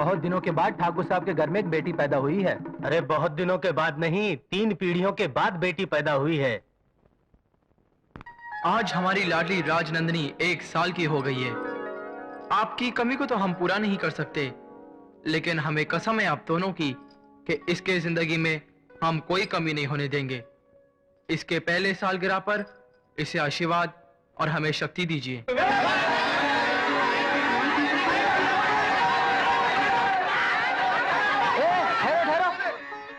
बहुत दिनों के बाद ठाकुर साहब के घर में एक बेटी पैदा हुई है। अरे बहुत दिनों के बाद नहीं, 3 पीढ़ियों के बाद बेटी पैदा हुई है। आज हमारी लाडली राजनंदिनी 1 साल की हो गई है। आपकी कमी को तो हम पूरा नहीं कर सकते, लेकिन हमें कसम है आप दोनों की कि इसके जिंदगी में हम कोई कमी नहीं होने देंगे। इसके पहले सालगिरह पर इसे आशीर्वाद और हमें शक्ति दीजिए।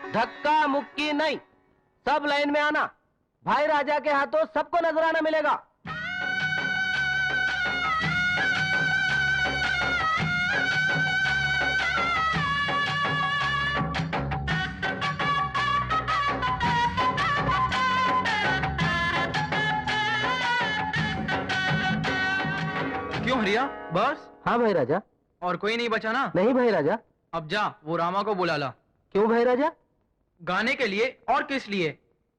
धक्का मुक्की नहीं, सब लाइन में आना। भाई राजा के हाथों सबको नजराना मिलेगा। क्यों हरिया, बस? हाँ भाई राजा। और कोई नहीं बचा ना? नहीं भाई राजा। अब जा वो रामा को बुला ला। क्यों भाई राजा? गाने के लिए और किस लिए?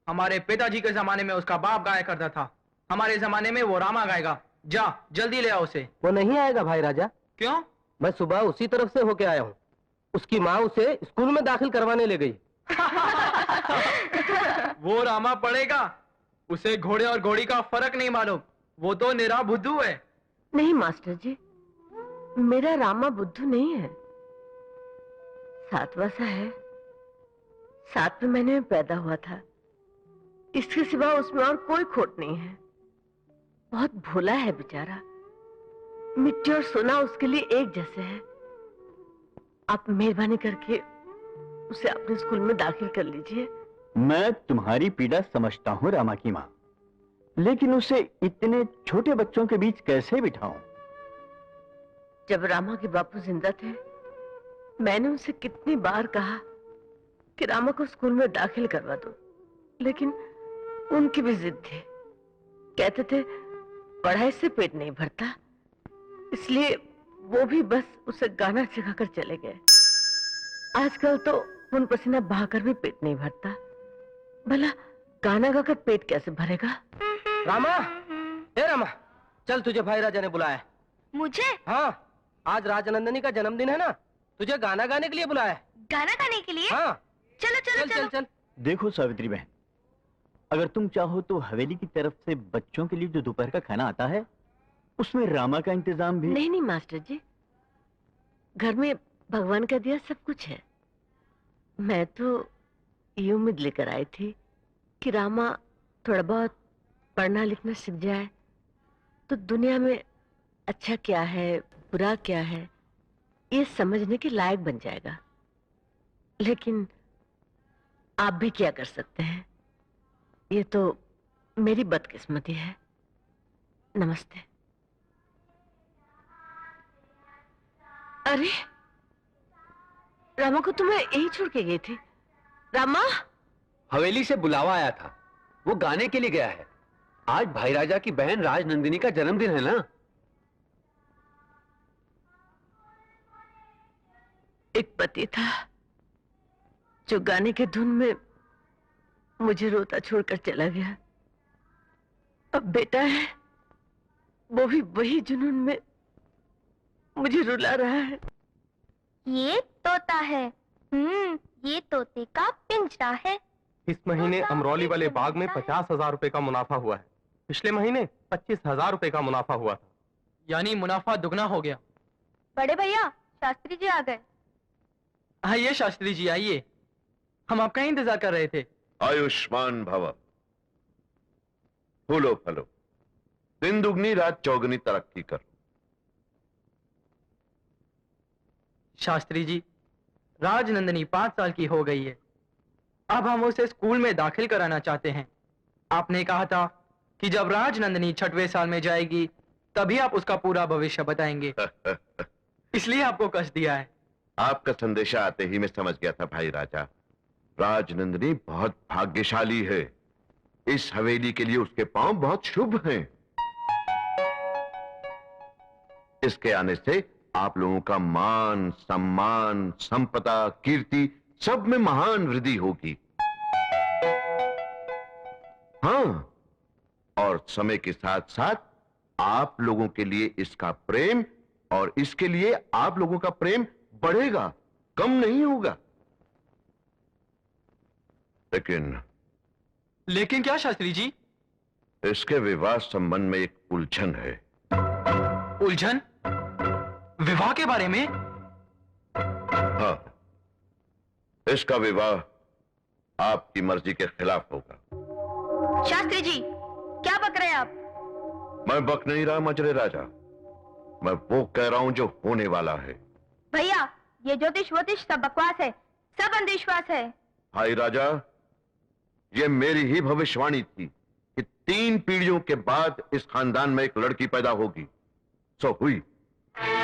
हमारे पिताजी के जमाने में उसका बाप गाया करता था, हमारे जमाने में वो रामा गाएगा। जा जल्दी ले आओ उसे। वो नहीं आएगा भाई राजा। क्यों? मैं सुबह उसी तरफ से होके आया हूँ। उसकी माँ उसे स्कूल में दाखिल करवाने ले गई। वो रामा पढ़ेगा? उसे घोड़े और घोड़ी का फर्क नहीं मालूम, वो तो निरा बुद्धू है। नहीं मास्टर जी, मेरा रामा बुद्धू नहीं है, 7वां सा है। 7वें महीने में पैदा हुआ था। इसके सिवा उसमें और कोई खोट नहीं है। बहुत भोला है बेचारा। मिट्टी और सोना उसके लिए एक जैसे है। आप मेहरबानी करके उसे अपने स्कूल में दाखिल कर लीजिए। मैं तुम्हारी पीड़ा समझता हूँ रामा की माँ, लेकिन उसे इतने छोटे बच्चों के बीच कैसे बिठाऊं? जब रामा के बापू जिंदा थे, मैंने उनसे कितनी बार कहा कि रामा को स्कूल में दाखिल करवा दो, लेकिन उनकी भी जिद थी। कहते थे पढ़ाई से पेट नहीं भरता, इसलिए वो भी बस उसे गाना सिखाकर चले गए। आजकल तो खून पसीना बहाकर भी पेट नहीं भरता, भला गाना गाकर पेट कैसे भरेगा? रामा, ए रामा, चल तुझे भाई राजा ने बुलाया। मुझे? हाँ, आज राजनंदिनी का जन्मदिन है ना, तुझे गाना गाने के लिए बुलाया है। गाना गाने के लिए? हाँ। चलो चलो चल चल चल। देखो सावित्री बहन, अगर तुम चाहो तो हवेली की तरफ से बच्चों के लिए जो दोपहर का खाना आता है, उसमें रामा का इंतजाम भी। नहीं नहीं मास्टर जी, घर में भगवान का दिया सब कुछ है। मैं तो ये उम्मीद लेकर आई थी कि रामा थोड़ा बहुत पढ़ना लिखना सीख जाए तो दुनिया में अच्छा क्या है बुरा क्या है ये समझने के लायक बन जाएगा। लेकिन आप भी क्या कर सकते हैं, ये तो मेरी बदकिस्मती है। नमस्ते। अरे रामा को तो मैं यही छोड़ के गई थी। रामा, हवेली से बुलावा आया था, वो गाने के लिए गया है। आज भाई राजा की बहन राजनंदिनी का जन्मदिन है ना। एक पति था जो गाने के धुन में मुझे रोता छोड़कर चला गया। अब बेटा है, वो भी वही जुनून में मुझे रुला रहा है। ये तोता है। ये तोते का पिंजरा है। इस महीने अमरौली वाले बाग में 50,000 रुपए का मुनाफा हुआ है। पिछले महीने 25,000 रुपए का मुनाफा हुआ था। यानी मुनाफा दुगना हो गया। बड़े भैया, शास्त्री जी आ गए। आइए शास्त्री जी आइए, हम आपका ही इंतजार कर रहे थे। आयुष्मान भव। फूलो फलो, दिन दुगनी रात चौगनी तरक्की करो। शास्त्री जी, राजनंदिनी 5 साल की हो गई है। अब हम उसे स्कूल में दाखिल कराना चाहते हैं। आपने कहा था कि जब राजनंदिनी 6वें साल में जाएगी तभी आप उसका पूरा भविष्य बताएंगे। इसलिए आपको कष्ट दिया है। आपका संदेशा आते ही मैं समझ गया था भाई राजा। राजनंदिनी बहुत भाग्यशाली है। इस हवेली के लिए उसके पांव बहुत शुभ हैं। इसके आने से आप लोगों का मान सम्मान संपदा कीर्ति सब में महान वृद्धि होगी। हाँ, और समय के साथ साथ आप लोगों के लिए इसका प्रेम और इसके लिए आप लोगों का प्रेम बढ़ेगा, कम नहीं होगा। लेकिन क्या शास्त्री जी? इसके विवाह संबंध में एक उलझन है। उलझन? विवाह के बारे में? हाँ, इसका विवाह आपकी मर्जी के खिलाफ होगा। शास्त्री जी, क्या बक रहे हैं आप? मैं बक नहीं रहा मजरे राजा, मैं वो कह रहा हूं जो होने वाला है। भैया, ये ज्योतिष वोतिष सब बकवास है, सब अंधविश्वास है। भाई राजा, ये मेरी ही भविष्यवाणी थी कि 3 पीढ़ियों के बाद इस खानदान में एक लड़की पैदा होगी। सो हुई।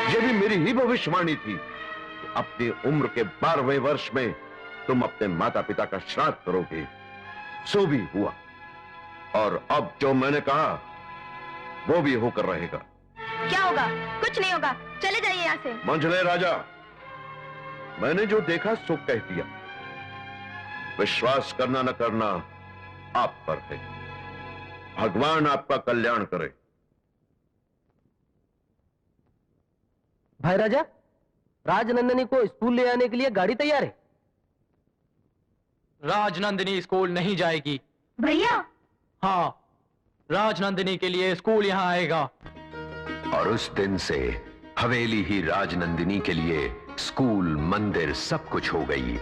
ये भी मेरी ही भविष्यवाणी थी कि अपनी उम्र के 12वें वर्ष में तुम अपने माता पिता का श्राद्ध करोगे। सो भी हुआ, और अब जो मैंने कहा वो भी होकर रहेगा। क्या होगा? कुछ नहीं होगा, चले जाइए यहाँ से। मंझले राजा, मैंने जो देखा सो कह दिया। विश्वास करना न करना आप पर है। भगवान आपका कल्याण करे। भाई राजा, राजनंदिनी को स्कूल ले आने के लिए गाड़ी तैयार है। राजनंदिनी स्कूल नहीं जाएगी। भैया, हाँ, राजनंदिनी के लिए स्कूल यहाँ आएगा। और उस दिन से हवेली ही राजनंदिनी के लिए स्कूल, मंदिर सब कुछ हो गई।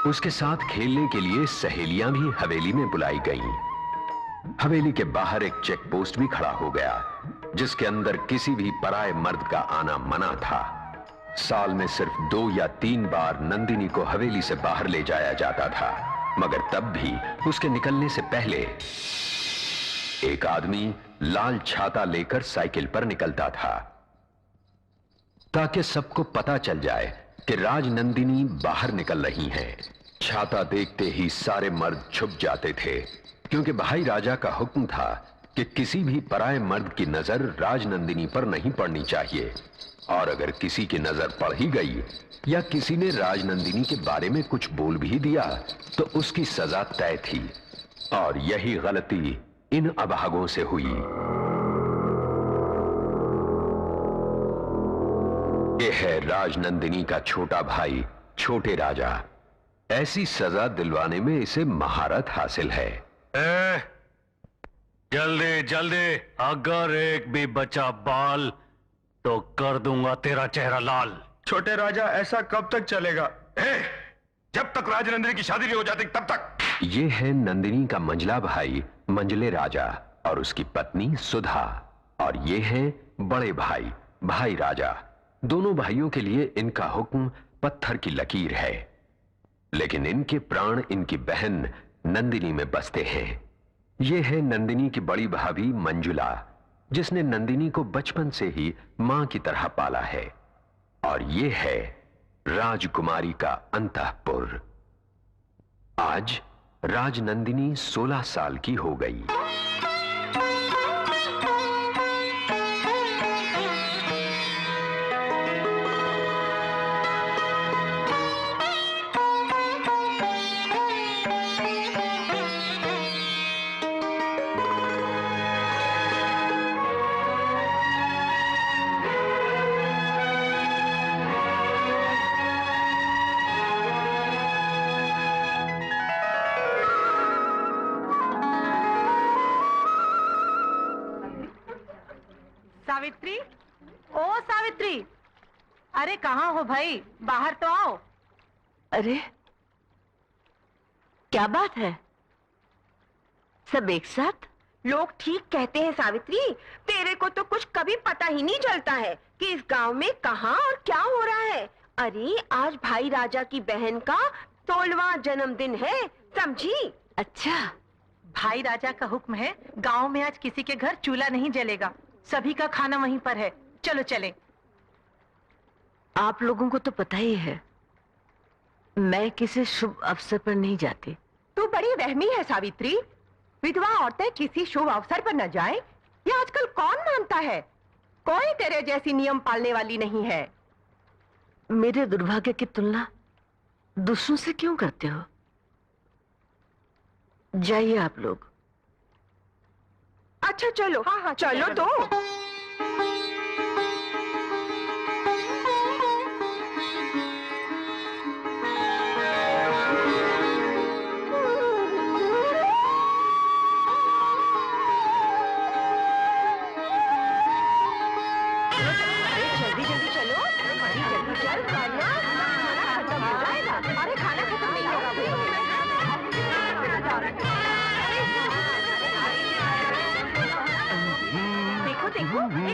उसके साथ खेलने के लिए सहेलियां भी हवेली में बुलाई गईं। हवेली के बाहर एक चेक पोस्ट भी खड़ा हो गया, जिसके अंदर किसी भी पराये मर्द का आना मना था। साल में सिर्फ 2 या 3 बार नंदिनी को हवेली से बाहर ले जाया जाता था, मगर तब भी उसके निकलने से पहले एक आदमी लाल छाता लेकर साइकिल पर निकलता था, ताकि सबको पता चल जाए कि राजनंदिनी बाहर निकल रही हैं। छाता देखते ही सारे मर्द छुप जाते थे, क्योंकि भाई राजा का हुक्म था कि किसी भी पराये मर्द की नजर राजनंदिनी पर नहीं पड़नी चाहिए, और अगर किसी की नजर पड़ ही गई या किसी ने राजनंदिनी के बारे में कुछ बोल भी दिया तो उसकी सजा तय थी। और यही गलती इन अभागों से हुई। यह है राजनंदिनी का छोटा भाई छोटे राजा। ऐसी सजा दिलवाने में इसे महारत हासिल है। जल्दी जल्दी, अगर एक भी बचा बाल तो कर दूंगा तेरा चेहरा लाल। छोटे राजा, ऐसा कब तक चलेगा? जब तक राजनंदिनी की शादी नहीं हो जाती तब तक। ये है नंदिनी का मंझला भाई मंझले राजा और उसकी पत्नी सुधा, और ये है बड़े भाई भाई राजा। दोनों भाइयों के लिए इनका हुक्म पत्थर की लकीर है, लेकिन इनके प्राण इनकी बहन नंदिनी में बसते हैं। ये है नंदिनी की बड़ी भाभी मंजुला, जिसने नंदिनी को बचपन से ही मां की तरह पाला है। और ये है राजकुमारी का अंतःपुर। आज राजनंदिनी 16 साल की हो गई। सावित्री, ओ सावित्री, अरे कहाँ हो भाई? बाहर तो आओ। अरे क्या बात है, सब एक साथ? लोग ठीक कहते हैं सावित्री, तेरे को तो कुछ कभी पता ही नहीं चलता है कि इस गांव में कहाँ और क्या हो रहा है। अरे आज भाई राजा की बहन का 16वां जन्मदिन है, समझी? अच्छा, भाई राजा का हुक्म है, गांव में आज किसी के घर चूल्हा नहीं जलेगा, सभी का खाना वहीं पर है। चलो चले। आप लोगों को तो पता ही है, मैं किसी शुभ अवसर पर नहीं जाती। तू बड़ी रहमी है सावित्री, विधवा औरतें किसी शुभ अवसर पर न जाएं, ये आजकल कौन मानता है? कोई तेरे जैसी नियम पालने वाली नहीं है। मेरे दुर्भाग्य की तुलना दूसरों से क्यों करते हो? जाइए आप लोग। अच्छा चलो, हाँ चलो तो।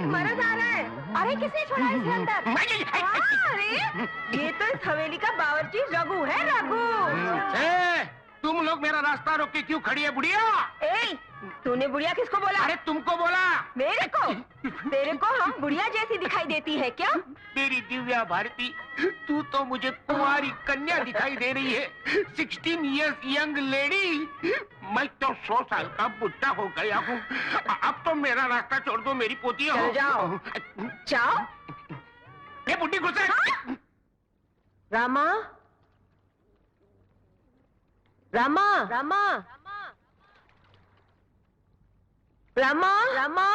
एक मर्द आ रहा है। अरे किसने छोड़ा इसे अंदर? हाँ, अरे ये तो इस हवेली का बावर्ची रघु है, रघु। तुम लोग मेरा रास्ता रोक के क्यों खड़ी है बुढ़िया? ए, तूने बुढ़िया किसको बोला? अरे तुमको बोला। मेरे को? तेरे को हम बुढ़िया जैसी दिखाई देती है क्या? मेरी दिव्या भारती, तू तो मुझे कुंवारी कन्या दिखाई दे रही है। 16 इयर्स यंग लेडी। मैं तो 100 साल का बुढ़ा हो गया हूँ। अब तो मेरा रास्ता छोड़ दो मेरी पोती। चलो जाओ। जाओ। ये बुढ़ी घुसे। रामा, रामा, रामा, रामा, रामा।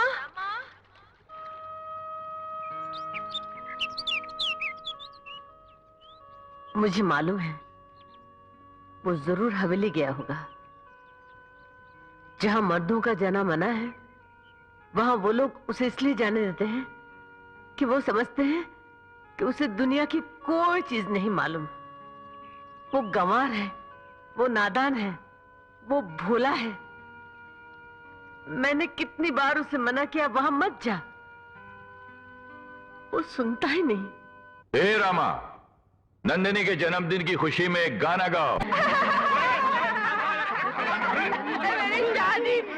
मुझे मालूम है वो जरूर हवेली गया होगा। जहां मर्दों का जाना मना है, वहां वो लोग उसे इसलिए जाने देते हैं कि वो समझते हैं कि उसे दुनिया की कोई चीज नहीं मालूम। वो गंवार है, वो नादान है, वो भोला है। मैंने कितनी बार उसे मना किया वहां मत जा, वो सुनता ही नहीं। हे रामा, नंदिनी के जन्मदिन की खुशी में एक गाना गाओ।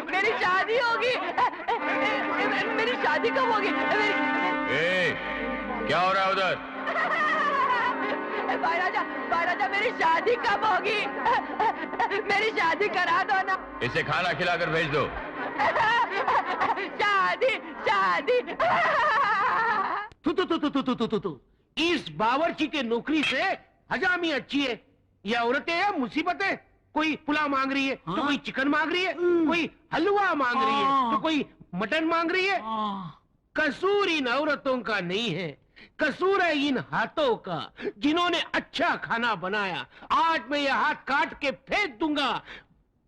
मेरी शादी होगी। मेरी शादी कब होगी? क्या हो रहा है उधर? महाराजा मेरी शादी कब होगी? मेरी शादी करा दो ना। इसे खाना खिलाकर भेज दो। शादी शादी। तू इस बावर्ची के नौकरी से हजामी अच्छी है। ये औरतें हैं मुसीबतें। कोई पुलाव मांग रही है तो कोई चिकन मांग रही है, कोई हलवा मांग रही है तो कोई मटन मांग रही है। कसूर इन औरतों का नहीं है, कसूर है इन हाथों का जिन्होंने अच्छा खाना बनाया। आज मैं ये हाथ काट के फेंक दूंगा।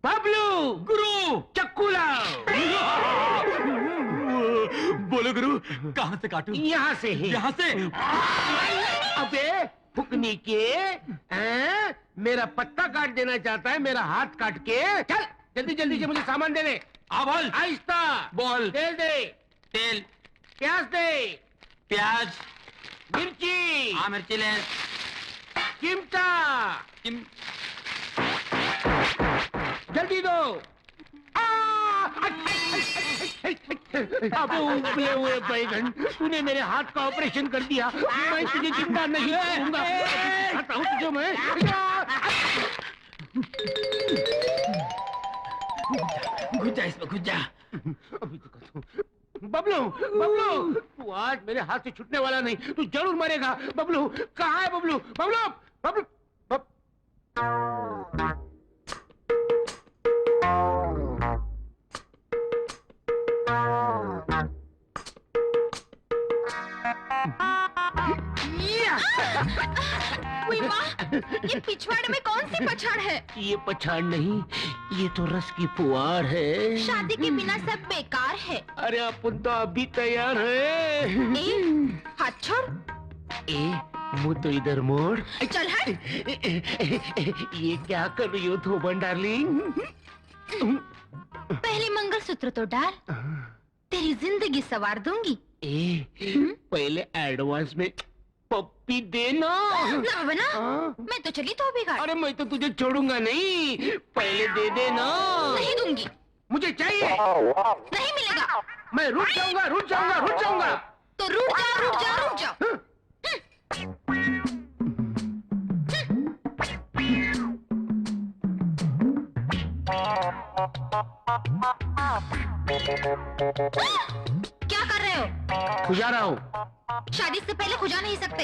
बबलू, गुरु, चक्कू लाओ। बोलो गुरु, कहाँ से काटूं? यहाँ से ही। यहाँ से? अबे फुकनी के मेरा पत्ता काट देना चाहता है, मेरा हाथ काट के। चल जल्दी जल्दी से मुझे सामान दे दे। बोल। आहिस्ता बोल। तेल दे। तेल। प्याज दे। प्याज। मिर्ची। हाँ मिर्ची ले। चिमटा। जल्दी दो। अबे उबले हुए बैगन, तूने मेरे हाथ का ऑपरेशन कर दिया। मैं तुझे जिंदा नहीं करूंगा। दिखाता हूँ तुझे मैं। घुस जा इसमें, घुस जा। अभी दिखाता हूँ। बबलू, बबलू, तू आज मेरे हाथ से छूटने वाला नहीं। तू जरूर मरेगा। बबलू कहाँ है? बबलू, बबलू, बबलू, ये पिछवाड़े में कौन सी पछाड़ है? ये पछाड़ नहीं, ये तो रस की फुहार है। शादी के बिना सब बेकार है। अरे अपन तो अभी तैयार है। हाथ छोड़। मुँह तो इधर मोड़। चल हट। ये क्या कर रही हो थोबन डार्लिंग? पहले मंगलसूत्र तो डाल, तेरी जिंदगी सवार दूंगी। पहले एडवांस में पप्पी देना। ना बना, मैं तो चली तो बिगाड़। अरे मैं तो तुझे छोड़ूंगा नहीं, पहले दे देना। नहीं दूंगी। मुझे चाहिए। नहीं मिलेगा। मैं रुक जाऊंगा, रुक जाऊंगा, रुक जाऊंगा। तो रुक जाओ, रुक जाओ, रुक जाओ। क्या कर रहे हो? खुजा रहा हूँ। शादी से पहले खुजा नहीं सकते।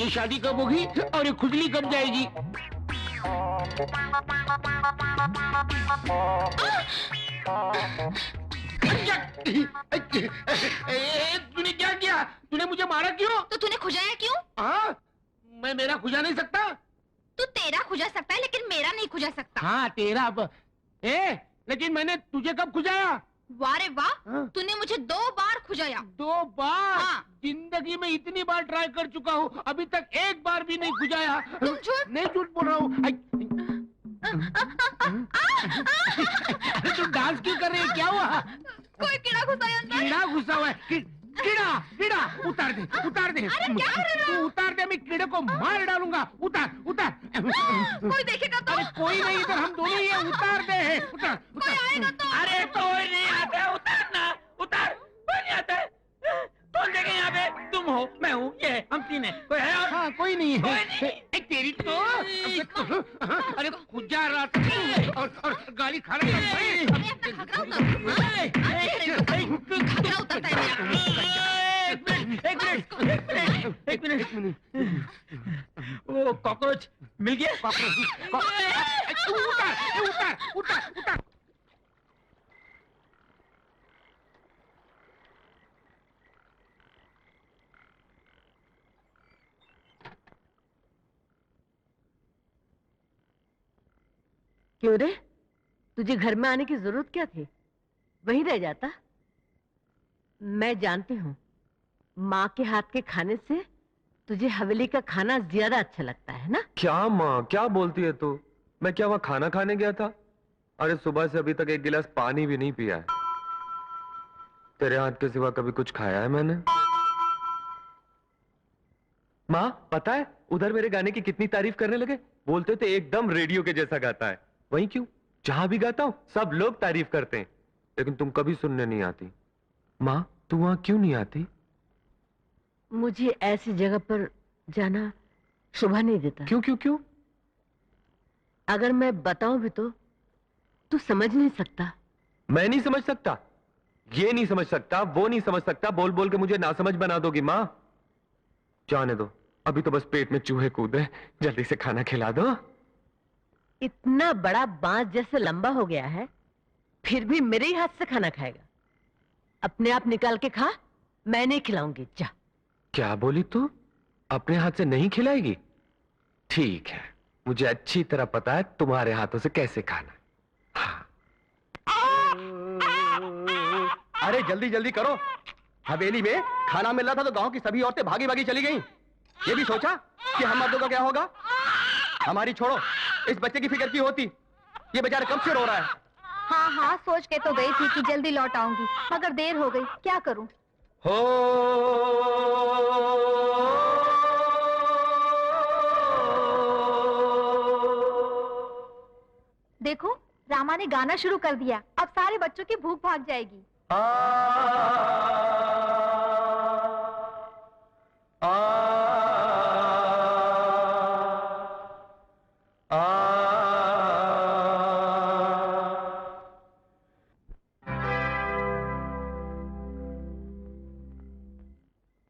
ये शादी कब होगी और ये खुजली कब जाएगी? तूने क्या किया? तूने मुझे मारा क्यों? तो तूने खुजाया क्यों? हाँ, मैं मेरा खुजा नहीं सकता। तू तेरा खुजा सकता है लेकिन मेरा नहीं खुजा सकता। हाँ तेरा लेकिन मैंने तुझे कब खुजाया? वाह रे वाह, तूने मुझे 2 बार खुजाया। 2 बार? हाँ। जिंदगी में इतनी बार ट्राई कर चुका हूँ, अभी तक एक बार भी नहीं खुजाया। तुम झूठ। नहीं झूठ बोल रहा हूँ। अरे तू डांस क्यों कर रही है? क्या हुआ? कोई कीड़ा घुसा है अंदर। कीड़ा घुसा हुआ है। कीड़ा कीड़ा उतार दे उतार दे। अरे क्या कर रहे हो? तू उतार दे, मैं कीड़े को मार डालूंगा। उतार उतार। कोई देखेगा तो? अरे कोई नहीं, इधर हम दोनों ही है। उतार दे। उतार कोई आएगा तो? अरे कोई नहीं आता। उतार ना, उतार। कोई नहीं आता। कौन देखे यहाँ पे? तुम हो, मैं हूँ, ये हम तीन है। कोई है और? हाँ, कोई नहीं है। कोई नहीं। तेरी तो अरे खुजा रात और गाली खा रहा है। एक मिनट। वो कॉकरोच मिल गया? कॉकरोच उतार उतार उतार उतार। क्यों रे, तुझे घर में आने की जरूरत क्या थी? वहीं रह जाता। मैं जानती हूँ, माँ के हाथ के खाने से तुझे हवेली का खाना ज्यादा अच्छा लगता है ना? क्या माँ, क्या बोलती है तू? मैं क्या वहाँ खाना खाने गया था? अरे सुबह से अभी तक एक गिलास पानी भी नहीं पिया है। तेरे हाथ के सिवा कभी कुछ खाया है मैंने? माँ पता है, उधर मेरे गाने की कितनी तारीफ करने लगे। बोलते थे एकदम रेडियो के जैसा गाता है। वही क्यों, जहां भी गाता हूं सब लोग तारीफ करते हैं, लेकिन तुम कभी सुनने नहीं आती। माँ तू वहां क्यों नहीं आती? मुझे ऐसी जगह पर जाना शोभा नहीं देता। क्यों क्यों क्यों? अगर मैं बताऊं भी तो तू समझ नहीं सकता। मैं नहीं समझ सकता, ये नहीं समझ सकता, वो नहीं समझ सकता, बोल बोल के मुझे ना समझ बना दोगी माँ। जाने दो, अभी तो बस पेट में चूहे कूदे, जल्दी से खाना खिला दो। इतना बड़ा बांस जैसे लंबा हो गया है, फिर भी मेरे ही हाथ से खाना खाएगा। अपने आप निकाल के खा, मैं नहीं खिलाऊंगी। जा। क्या बोली तू? अपने हाथ से नहीं खिलाएगी? ठीक है, मुझे अच्छी तरह पता है तुम्हारे हाथों से कैसे खाना। हाँ। अरे जल्दी जल्दी करो, हवेली में खाना मिल रहा था तो गांव की सभी औरतें भागी भागी चली गईं। ये भी सोचा कि हम मर्दों का क्या होगा? हमारी छोड़ो, इस बच्चे की फिक्र की होती। ये बेचारा कब से रो रहा है। हाँ हाँ, सोच के तो गई थी कि जल्दी लौट आऊंगी, मगर देर हो गई, क्या करूं? हो देखो, रामा ने गाना शुरू कर दिया। अब सारे बच्चों की भूख भाग जाएगी।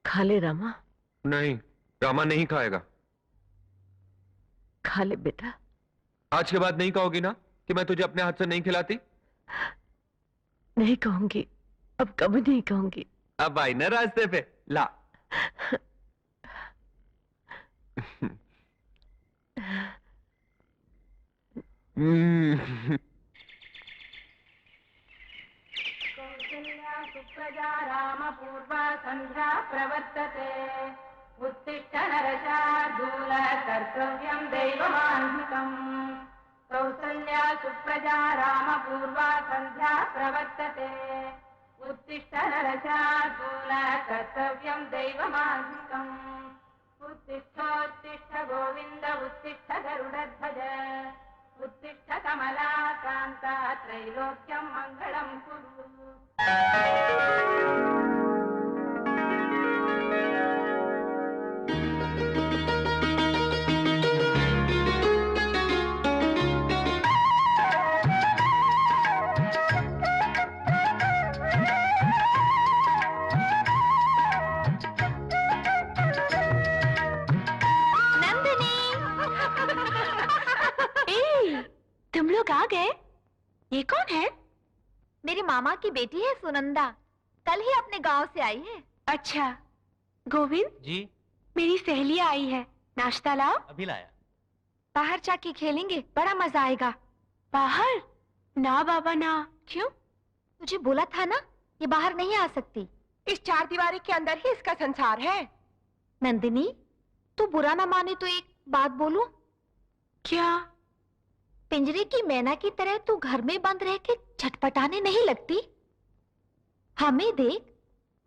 खा ले रामा। नहीं, रामा नहीं खाएगा। खा ले बेटा। आज के बाद नहीं कहोगी ना कि मैं तुझे अपने हाथ से नहीं खिलाती? नहीं कहूंगी, अब कभी नहीं कहूंगी। अब आई ना रास्ते पे, ला। सुप्रजा राम पूर्वा संध्या प्रवर्तते। उत्तिष्ठ नरशार्दूल कर्तव्यं दैवमान्विकम्। कौसल्या सुप्रजा राम पूर्वा संध्या प्रवर्तते। उत्तिष्ठ नरशार्दूल कर्तव्यं दैवमान्विकम्। उत्तिष्ठोत्तिष्ठ गोविन्द उत्तिष्ठ गरुडध्वज। उत्तिष्ठ कमलाकान्ता त्रैलोक्यं मङ्गलं कुरु। तुम लोग आ गए? ये कौन है? मेरे मामा की बेटी है सुनंदा, कल ही अपने गांव से आई है। अच्छा, गोविंद जी, मेरी सहेली आई है, नाश्ता लाओ। अभी लाया। बाहर जाके खेलेंगे, बड़ा मजा आएगा। बाहर? ना बाबा ना। क्यों? तुझे बोला था ना, ये बाहर नहीं आ सकती। इस चार दीवारी के अंदर ही इसका संसार है। नंदिनी, तू बुरा ना माने तो एक बात बोलूं? क्या? पिंजरे की मैना की तरह तू घर में बंद रह के छटपटाने नहीं लगती? हमें देख,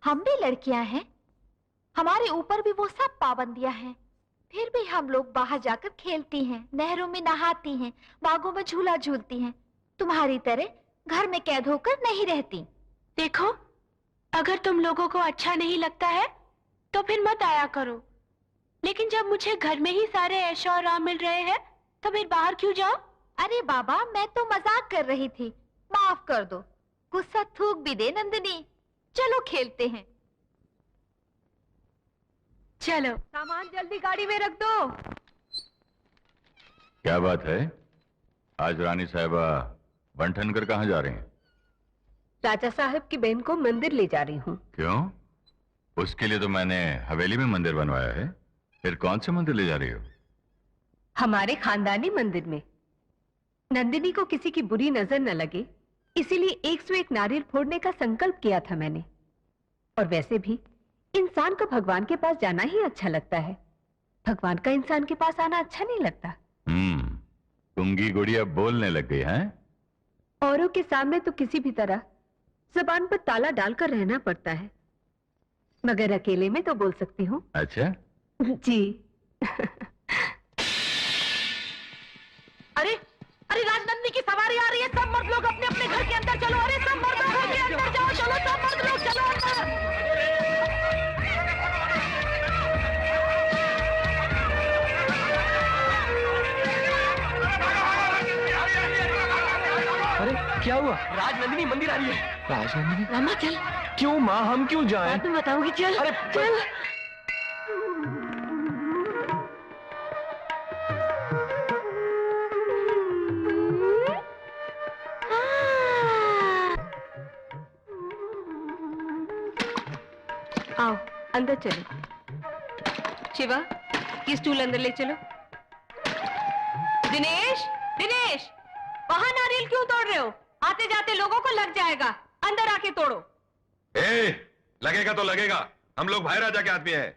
हम भी लड़कियां हैं, हमारे ऊपर भी वो सब पाबंदियां हैं, फिर भी हम लोग बाहर जाकर खेलती हैं, नहरों में नहाती हैं, बागों में झूला झूलती हैं। तुम्हारी तरह घर में कैद होकर नहीं रहती। देखो, अगर तुम लोगों को अच्छा नहीं लगता है तो फिर मत आया करो, लेकिन जब मुझे घर में ही सारे ऐशो आराम मिल रहे हैं तो फिर बाहर क्यों जाओ? अरे बाबा, मैं तो मजाक कर रही थी, माफ कर दो। गुस्सा थूक भी दे नंदिनी, चलो खेलते हैं। चलो। सामान जल्दी गाड़ी में रख दो। क्या बात है, आज रानी साहिबा बंठन कर कहाँ जा रही हैं? राजा साहब की बहन को मंदिर ले जा रही हूँ। क्यों? उसके लिए तो मैंने हवेली में मंदिर बनवाया है, फिर कौन से मंदिर ले जा रही हो? हमारे खानदानी मंदिर में। नंदिनी को किसी की बुरी नजर न लगे, इसीलिए 101 नारियल फोड़ने का संकल्प किया था मैंने। और वैसे भी इंसान को भगवान के पास जाना ही अच्छा लगता है, भगवान का इंसान के पास आना अच्छा नहीं लगता। कुंगी गुड़िया बोलने लग गई हैं? औरों के सामने तो किसी भी तरह जबान पर ताला डालकर रहना पड़ता है, मगर अकेले में तो बोल सकती हूँ। अच्छा जी। अरे अरे, राजनंदिनी की सवारी आ रही है, सब मर्द लोग अपने अपने घर के अंदर चलो। अरे सब मर्द लोग घर के अंदर जाओ, चलो सब मर्द लोग चलो अंदर। अरे क्या हुआ? राजनंदिनी मंदिर आ रही है। राजनंदिनी? रामा चल। क्यों माँ, हम क्यों जाएं? बाद में बताऊंगी, चल। अरे चल। आओ अंदर चलो। शिवा, ये स्टूल अंदर ले चलो। दिनेश, दिनेश, वहां नारियल क्यों तोड़ रहे हो? आते जाते लोगों को लग जाएगा, अंदर आके तोड़ो। लगेगा तो लगेगा, हम लोग भाई राजा के आदमी हैं।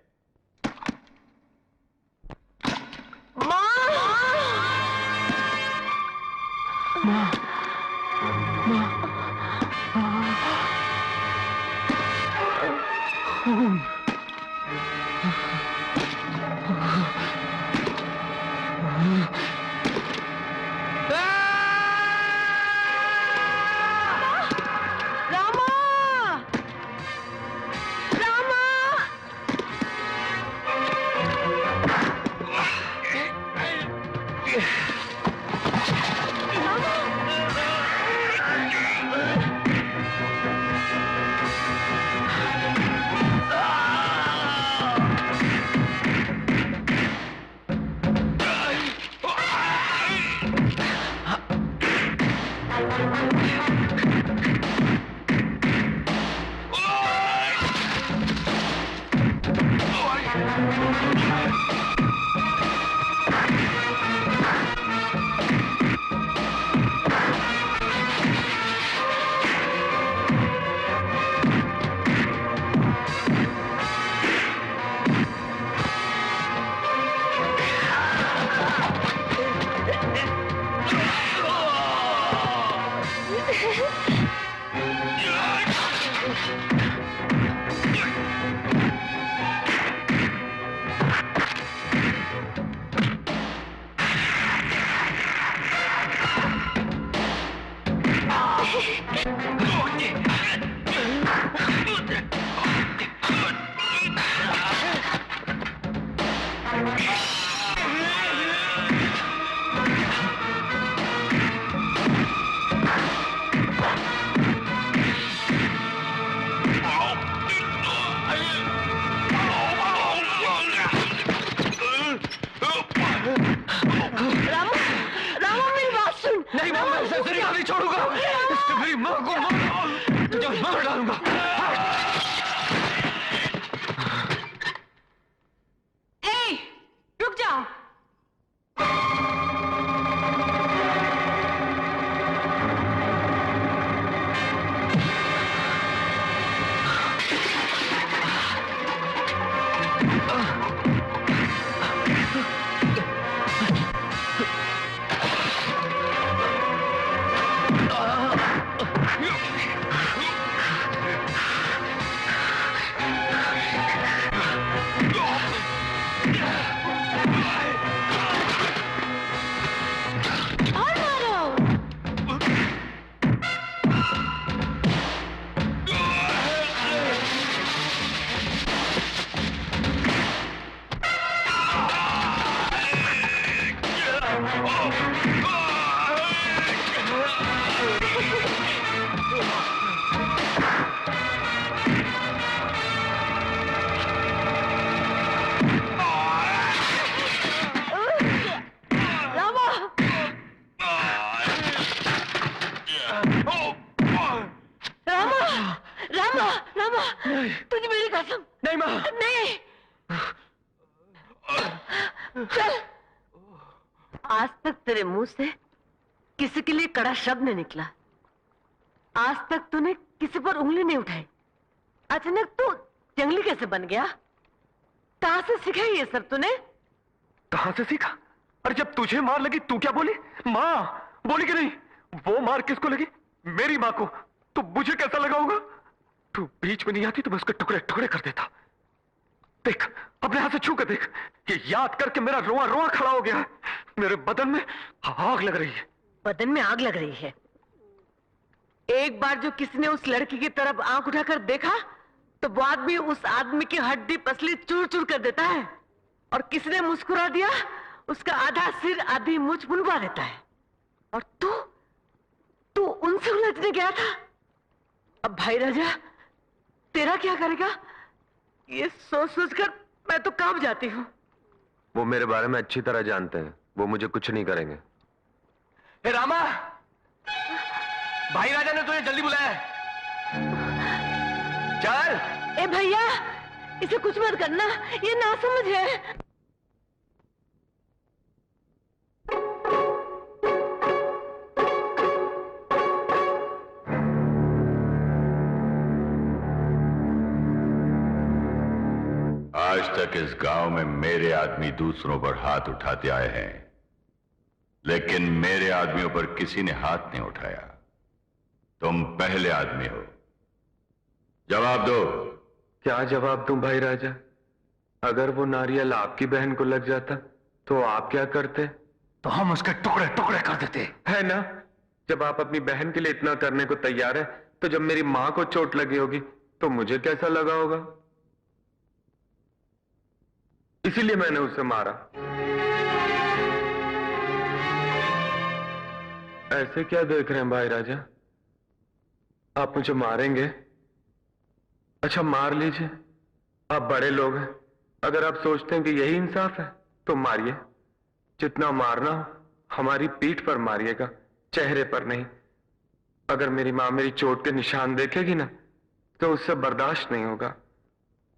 रामा रामा तुझे मेरी कसम। नहीं माँ। नहीं चल। आज तक तेरे मुंह से किसी के लिए कड़ा शब्द नहीं निकला। आज तक तूने किसी पर उंगली नहीं उठाई। अचानक तू जंगली कैसे बन गया? कहां से सीखा ये सब तूने? कहां से सीखा? और जब तुझे मार लगी तू क्या बोली? माँ बोली कि नहीं? वो मार किसको लगी? मेरी माँ को। तो मुझे कैसा लगा होगा? तू बीच में नहीं आती तो मैं उसके टुकड़े टुकड़े कर देता। देख अपने हाथ से छू कर देख, ये याद करके मेरा रोआ रोआ खड़ा हो गया है। मेरे बदन में आग लग रही है। बदन में आग लग रही है? एक बार जो किसी ने उस लड़की की तरफ आंख उठाकर देखा तो वो आदमी उस आदमी की हड्डी पसली चूर चूर कर देता है, और किसी ने मुस्कुरा दिया उसका आधा सिर आधी मुछ मुनवा देता है। और तू उनसे उलझने गया था। अब भाई राजा तेरा क्या करेगा? ये सोच सोचकर मैं तो कांप जाती हूँ। वो मेरे बारे में अच्छी तरह जानते हैं, वो मुझे कुछ नहीं करेंगे। ए रामा, भाई राजा ने तुझे जल्दी बुलाया है। चल। ए भैया इसे कुछ मत करना, ये नासमझ है। आज तक इस गांव में मेरे आदमी दूसरों पर हाथ उठाते आए हैं, लेकिन मेरे आदमियों पर किसी ने हाथ नहीं उठाया। तुम पहले आदमी हो। जवाब दो। क्या जवाब दूं भाई राजा? अगर वो नारियल आपकी बहन को लग जाता तो आप क्या करते? तो हम उसके टुकड़े टुकड़े कर देते। है ना? जब आप अपनी बहन के लिए इतना करने को तैयार है तो जब मेरी मां को चोट लगी होगी तो मुझे कैसा लगा होगा? इसीलिए मैंने उसे मारा। ऐसे क्या देख रहे हैं भाई राजा? आप मुझे मारेंगे? अच्छा मार लीजिए, आप बड़े लोग हैं। अगर आप सोचते हैं कि यही इंसाफ है तो मारिए। जितना मारना हो हमारी पीठ पर मारिएगा, चेहरे पर नहीं। अगर मेरी मां मेरी चोट के निशान देखेगी ना तो उससे बर्दाश्त नहीं होगा।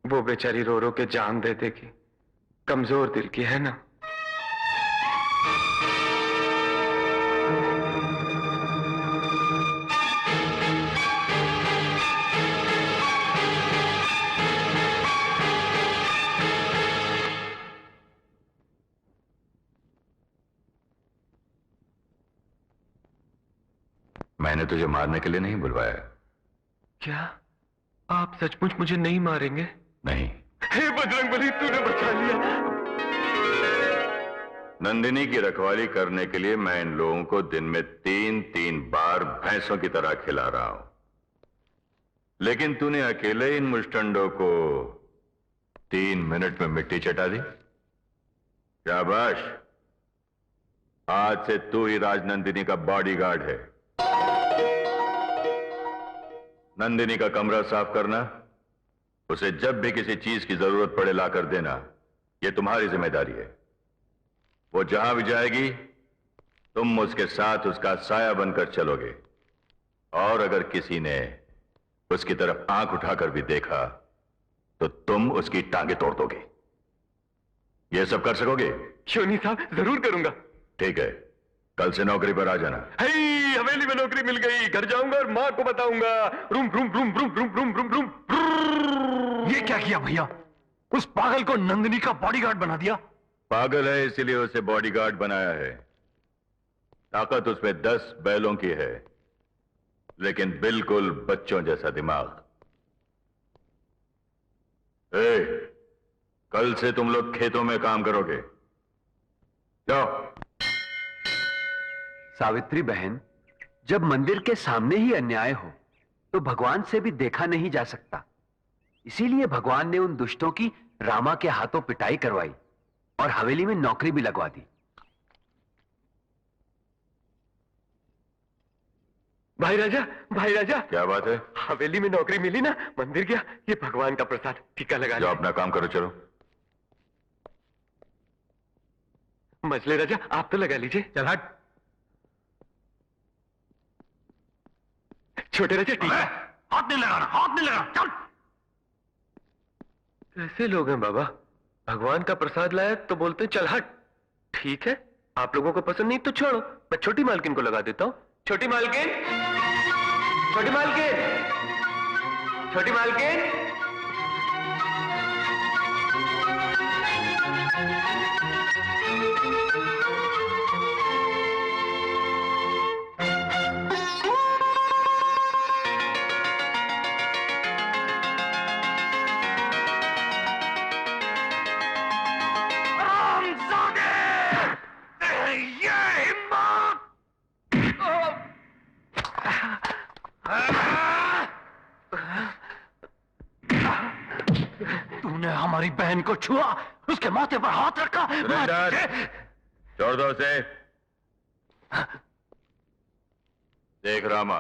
वो बेचारी रो रो के जान दे देगी। कमजोर दिल की है ना। मैंने तुझे मारने के लिए नहीं बुलवाया। क्या आप सचमुच मुझे नहीं मारेंगे? नहीं। हे बजरंगबली, तूने बचा लिया। नंदिनी की रखवाली करने के लिए मैं इन लोगों को दिन में 3-3 बार भैंसों की तरह खिला रहा हूं, लेकिन तूने अकेले इन मुष्टंडों को 3 मिनट में मिट्टी चटा दी। शाबाश, आज से तू ही राजनंदिनी का बॉडीगार्ड है। नंदिनी का कमरा साफ करना, उसे जब भी किसी चीज की जरूरत पड़े लाकर देना, यह तुम्हारी जिम्मेदारी है। वो जहां भी जाएगी तुम उसके साथ उसका साया बनकर चलोगे, और अगर किसी ने उसकी तरफ आंख उठाकर भी देखा तो तुम उसकी टांगे तोड़ दोगे। ये सब कर सकोगे? क्यों नहीं साहब, जरूर करूंगा। ठीक है, कल से नौकरी पर आ जाना। हवेली में नौकरी मिल गई, घर जाऊंगा और मां को बताऊंगा। Room room room room room room room room. ये क्या किया भैया? उस पागल को नंदिनी का बॉडीगार्ड बना दिया। पागल है इसलिए उसे बॉडीगार्ड बनाया है। ताकत उसमें 10 बैलों की है, लेकिन बिल्कुल बच्चों जैसा दिमाग। कल से तुम लोग खेतों में काम करोगे। जाओ। सावित्री बहन, जब मंदिर के सामने ही अन्याय हो तो भगवान से भी देखा नहीं जा सकता। इसीलिए भगवान ने उन दुष्टों की रामा के हाथों पिटाई करवाई और हवेली में नौकरी भी लगवा दी। भाई राजा। क्या बात है? हवेली में नौकरी मिली ना, मंदिर गया, ये भगवान का प्रसाद। टीका लगा जाओ, अपना काम करो, चलो। मछली राजा, आप तो लगा लीजिए। चल हट। छोटे राजा टीका। हाथ नहीं लगाना, हाथ नहीं लगाना, चल। कैसे लोग हैं बाबा? भगवान का प्रसाद लाया तो बोलते चल हट। ठीक है, आप लोगों को पसंद नहीं तो छोड़ो, मैं छोटी मालकिन को लगा देता हूँ। छोटी मालकिन, छोटी मालकिन, छोटी मालकिन। तूने हमारी बहन को छुआ, उसके माथे पर हाथ रखा। छोड़ दो उसे। देख रामा,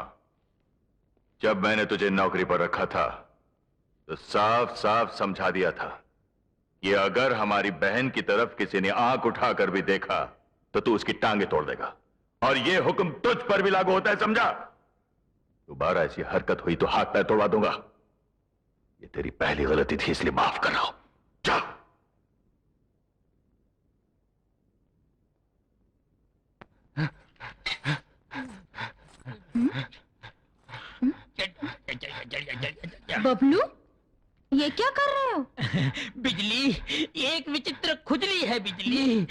जब मैंने तुझे नौकरी पर रखा था तो साफ साफ समझा दिया था कि अगर हमारी बहन की तरफ किसी ने आंख उठाकर भी देखा तो तू उसकी टांगे तोड़ देगा, और ये हुक्म तुझ पर भी लागू होता है, समझा? दोबारा ऐसी हरकत हुई तो हाथ पैर तोड़वा दूंगा। ये तेरी पहली गलती थी, इसलिए माफ कर रहा हूं। जा। बबलू, ये क्या कर रहे हो? बिजली, एक विचित्र खुजली है बिजली।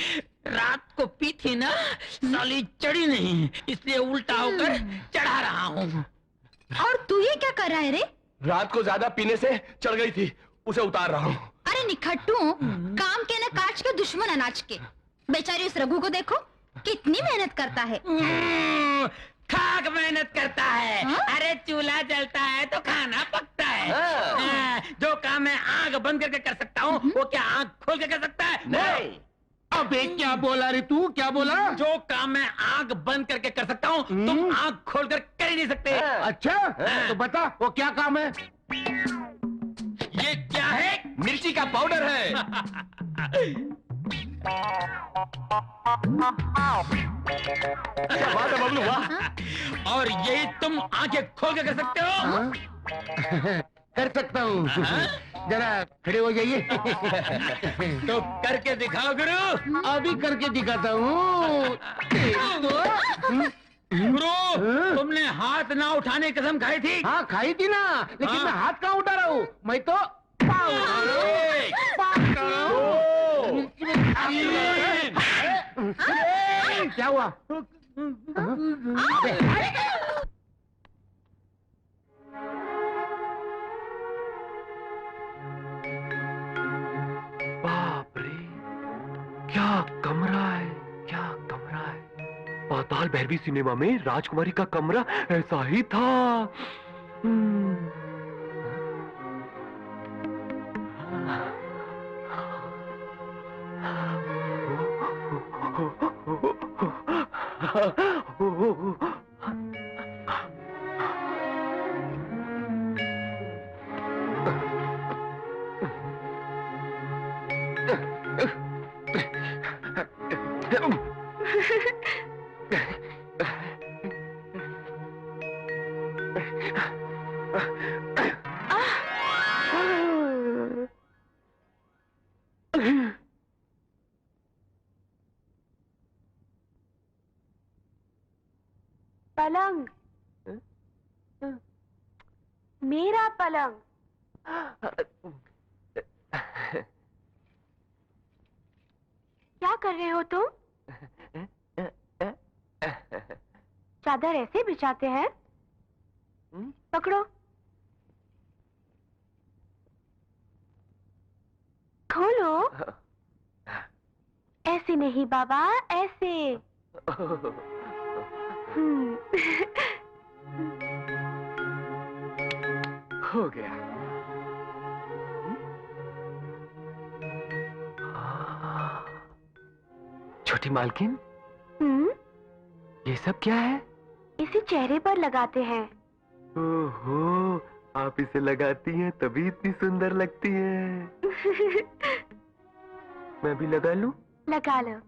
रात को पी थी ना, साली चढ़ी नहीं, इसलिए उल्टा होकर चढ़ा रहा हूँ। और तू ये क्या कर रहा है रे? रात को ज्यादा पीने से चढ़ गई थी, उसे उतार रहा हूँ। अरे निखट्टू, काम के न काज के, दुश्मन अनाज के। बेचारी उस रघु को देखो, कितनी मेहनत करता है। खाक मेहनत करता है। अरे चूल्हा जलता है तो खाना पकता है। जो काम मैं आंख बंद करके कर सकता हूँ, वो क्या आंख खोल के कर सकता है? नहीं। अबे क्या बोला रे तू, क्या बोला? जो काम मैं आंख बंद करके कर सकता हूँ, तुम आंख खोल कर कर ही नहीं सकते। अच्छा, तो बता वो क्या काम है? ये क्या है? मिर्ची का पाउडर है। क्या बात है बबलू, वाह। और यही तुम आंखें खोल के कर सकते हो? कर सकता हूँ। जरा खड़े हो जाइए। तो करके दिखाओ गुरु। अभी करके दिखाता हूँ। गुरु, तुमने हाथ ना उठाने की कसम खाई थी। हाँ खाई थी ना, लेकिन मैं हाथ कहाँ उठा रहा हूँ, मैं तो पाँव उठा रहा हूँ। पाँव उठा रहा हूँ। क्या हुआ? बाप रे, क्या कमरा है, क्या कमरा है। पाताल भैरवी सिनेमा में राजकुमारी का कमरा ऐसा ही था। पलंग, मेरा पलंग। क्या कर रहे हो तुम? चादर ऐसे बिछाते हैं? पकड़ो। खोलो। ऐसे नहीं बाबा, ऐसे। हो गया। छोटी मालकिन, ये सब क्या है? इसे चेहरे पर लगाते हैं। ओहो, आप इसे लगाती हैं तभी इतनी सुंदर लगती हैं। मैं भी लगा लूं? लगा लो।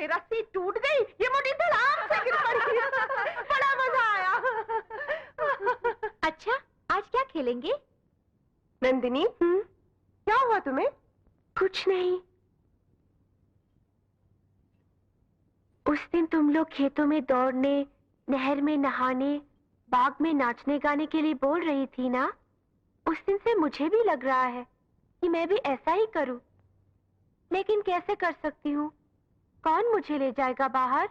अरे रस्सी टूट गई, ये मोटी धड़ाम से गिर पड़ी। बड़ा मजा आया। अच्छा, आज क्या खेलेंगे? नंदिनी, क्या हुआ तुम्हें? कुछ नहीं। उस दिन तुम लोग खेतों में दौड़ने, नहर में नहाने, बाग में नाचने गाने के लिए बोल रही थी ना? उस दिन से मुझे भी लग रहा है कि मैं भी ऐसा ही करूं। लेकिन कैसे कर सकती हूँ? कौन मुझे ले जाएगा बाहर?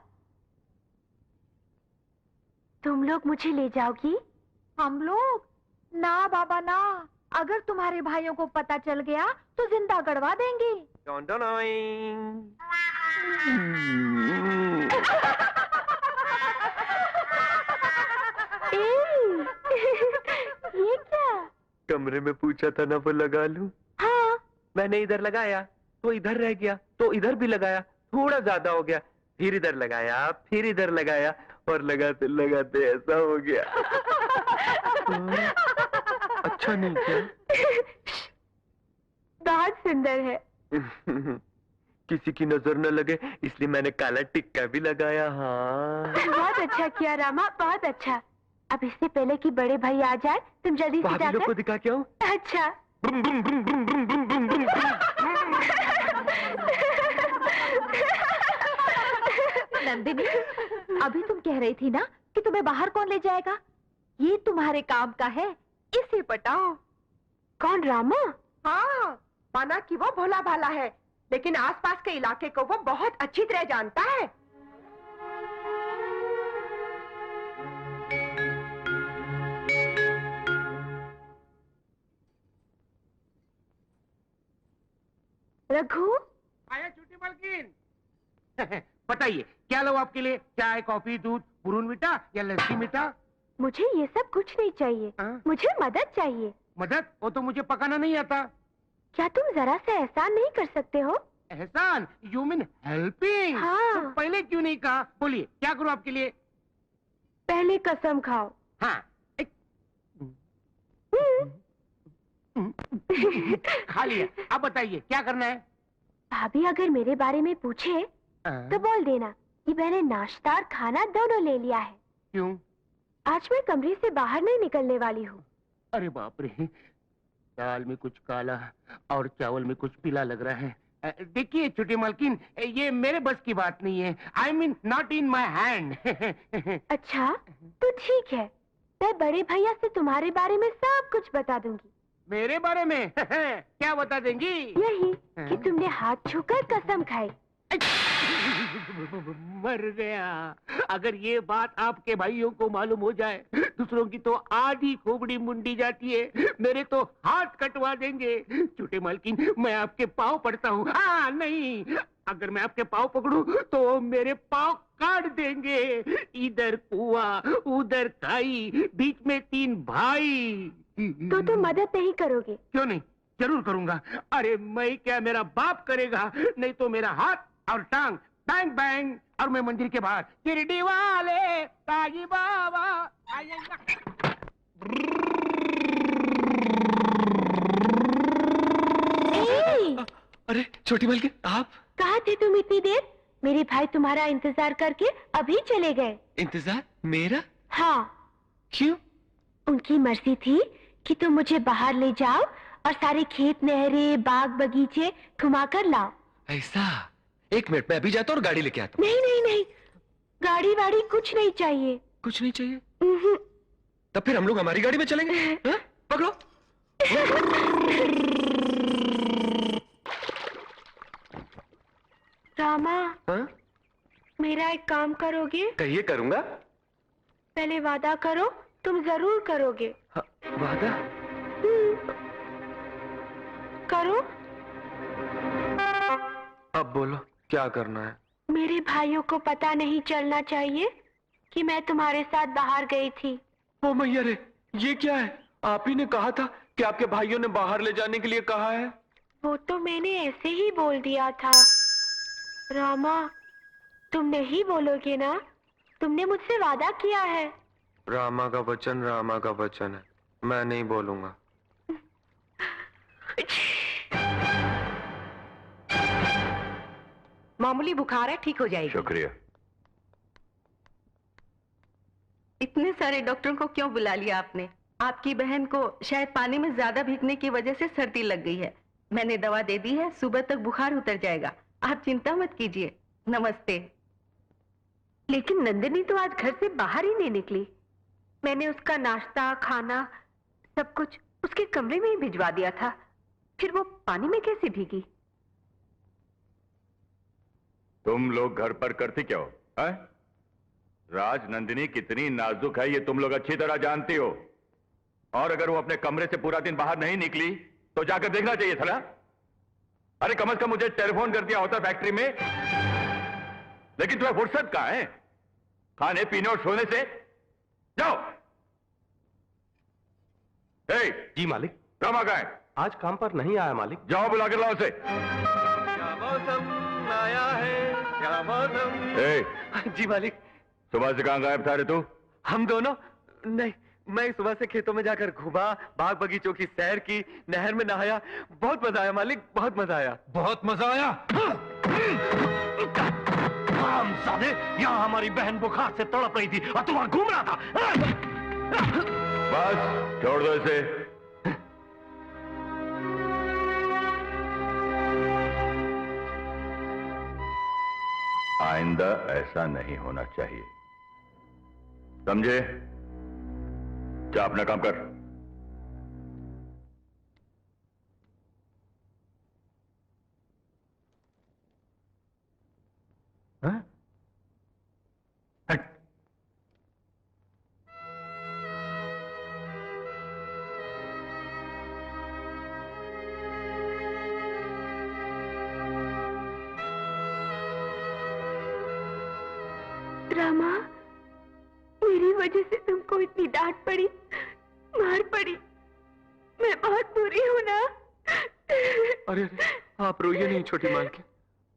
तुम लोग मुझे ले जाओगी? हम लोग? ना बाबा ना, अगर तुम्हारे भाइयों को पता चल गया तो जिंदा गड़वा देंगे। ये क्या? कमरे में पूछा था ना वो लगा लूं। हाँ। मैंने इधर लगाया तो इधर रह गया, तो इधर भी लगाया, थोड़ा ज्यादा हो गया, फिर इधर लगाया, फिर इधर लगाया, और लगाते लगाते ऐसा हो गया। अच्छा नहीं क्या? बहुत सुंदर है। किसी की नजर न लगे इसलिए मैंने काला टिक्का भी लगाया। हाँ, बहुत अच्छा किया रामा, बहुत अच्छा। अब इससे पहले कि बड़े भाई आ जाए, तुम जल्दी से भाभी लोग को दिखा के आओ। अच्छा। नंदिनी, अभी तुम कह रही थी ना कि तुम्हें बाहर कौन ले जाएगा? ये तुम्हारे काम का है, इसे पटाओ। कौन, रामा? हाँ, माना कि वो भोला भाला है, लेकिन आसपास के इलाके को वो बहुत अच्छी तरह जानता है। रघु, आया छोटी मालकिन। बताइए क्या लो आपके लिए? चाय, कॉफी, दूध, बुरूनविटा या लस्सी मीठा? मुझे ये सब कुछ नहीं चाहिए। मुझे मदद चाहिए। मदद? वो तो मुझे पकाना नहीं आता। क्या तुम जरा सा एहसान नहीं कर सकते हो? एहसान? You mean helping? हाँ। तो पहले क्यों नहीं कहा? बोलिए क्या करूं आपके लिए? पहले कसम खाओ। हाँ। खा लिया। अब बताइए क्या करना है? भाभी अगर मेरे बारे में पूछे तो बोल देना कि मैंने नाश्ता और खाना दोनों ले लिया है। क्यों? आज मैं कमरे से बाहर नहीं निकलने वाली हूँ। अरे बाप रे, दाल में कुछ काला और चावल में कुछ पीला लग रहा है। देखिए छोटी मालकिन, ये मेरे बस की बात नहीं है। I mean not in my hand. अच्छा तो ठीक है, मैं बड़े भैया से तुम्हारे बारे में सब कुछ बता दूंगी। मेरे बारे में? क्या बता देंगी? यही कि तुमने हाथ छूकर कसम खाई। मर गया। अगर ये बात आपके भाइयों को मालूम हो जाए, दूसरों की तो आधी खोपड़ी मुंडी जाती है, मेरे तो हाथ कटवा देंगे। छोटे मालकिन, मैं आपके पाँव पड़ता हूँ। हाँ नहीं, अगर मैं आपके पाँव पकड़ूं तो मेरे पाँव काट देंगे। इधर कुआं, उधर खाई, बीच में 3 भाई। तो तुम मदद नहीं करोगे? क्यों नहीं, जरूर करूंगा। अरे मैं क्या, मेरा बाप करेगा। नहीं तो मेरा हाथ और टांग बैंग बैंग, और मैं मंदिर के बाहर शिरडी वाले साईं बाबा। अरे छोटी मालकिन, आप कहाँ थे तुम इतनी देर? मेरे भाई तुम्हारा इंतजार करके अभी चले गए। इंतजार मेरा? हाँ। क्यों? उनकी मर्जी थी कि तुम मुझे बाहर ले जाओ और सारे खेत, नहरें, बाग, बगीचे घुमाकर लाओ। ऐसा? 1 मिनट में अभी जाता हूँ और गाड़ी लेके आता हूँ। नहीं नहीं नहीं, गाड़ी वाड़ी कुछ नहीं चाहिए। कुछ नहीं चाहिए? तब फिर हम लोग हमारी गाड़ी में चलेंगे। हाँ? पकड़ो। रामा, हाँ? मेरा एक काम करोगे? कहिए, करूंगा। पहले वादा करो, तुम जरूर करोगे। हाँ, वादा? करो। अब बोलो क्या करना है? मेरे भाइयों को पता नहीं चलना चाहिए कि मैं तुम्हारे साथ बाहर गई थी। ओ मैया रे, ये क्या है? आप ही ने कहा था कि आपके भाइयों ने बाहर ले जाने के लिए कहा है। वो तो मैंने ऐसे ही बोल दिया था। रामा, तुम नहीं बोलोगे ना? तुमने मुझसे वादा किया है। रामा का वचन रामा का वचन है, मैं नहीं बोलूंगा। मामूली बुखार है, ठीक हो जाएगी। शुक्रिया। इतने सारे डॉक्टरों को क्यों बुला लिया आपने? आपकी बहन को शायद पानी में ज्यादा भीगने की वजह से सर्दी लग गई है। मैंने दवा दे दी है, सुबह तक बुखार उतर जाएगा। आप चिंता मत कीजिए। नमस्ते। लेकिन नंदिनी तो आज घर से बाहर ही नहीं निकली। मैंने उसका नाश्ता, खाना, सब कुछ उसके कमरे में ही भिजवा दिया था, फिर वो पानी में कैसे भीगी? तुम लोग घर पर करती क्या हो? है? राज नंदिनी कितनी नाजुक है ये तुम लोग अच्छी तरह जानती हो, और अगर वो अपने कमरे से पूरा दिन बाहर नहीं निकली तो जाकर देखना चाहिए था ना। अरे कम से कम मुझे टेलीफोन कर दिया होता फैक्ट्री में। लेकिन तुम्हें फुर्सत कहां है खाने पीने और सोने से? जाओ। जी मालिक। काम आ गए? आज काम पर नहीं आया मालिक। जाओ बुला कर लाओ उसे। क्या मौसम आया है, क्या मौसम। जी मालिक। सुबह से कहां गायब था रे तू? हम दोनों नहीं, मैं सुबह से खेतों में जाकर घूमा, बाग बगीचों की सैर की, नहर में नहाया। बहुत मजा आया मालिक, बहुत मजा आया। बहुत मजा आया। साले, यहाँ हमारी बहन बुखार से तड़प रही थी और तू वहां घूम रहा था। बस छोड़ दो इसे। आइंदा ऐसा नहीं होना चाहिए, समझे? जा अपना काम कर। हाँ? हट। रामा, मेरी वजह से तुमको इतनी डांट पड़ी, मार पड़ी। मैं बहुत बुरी हूं ना। अरे आप रोइए नहीं छोटी मालकिन।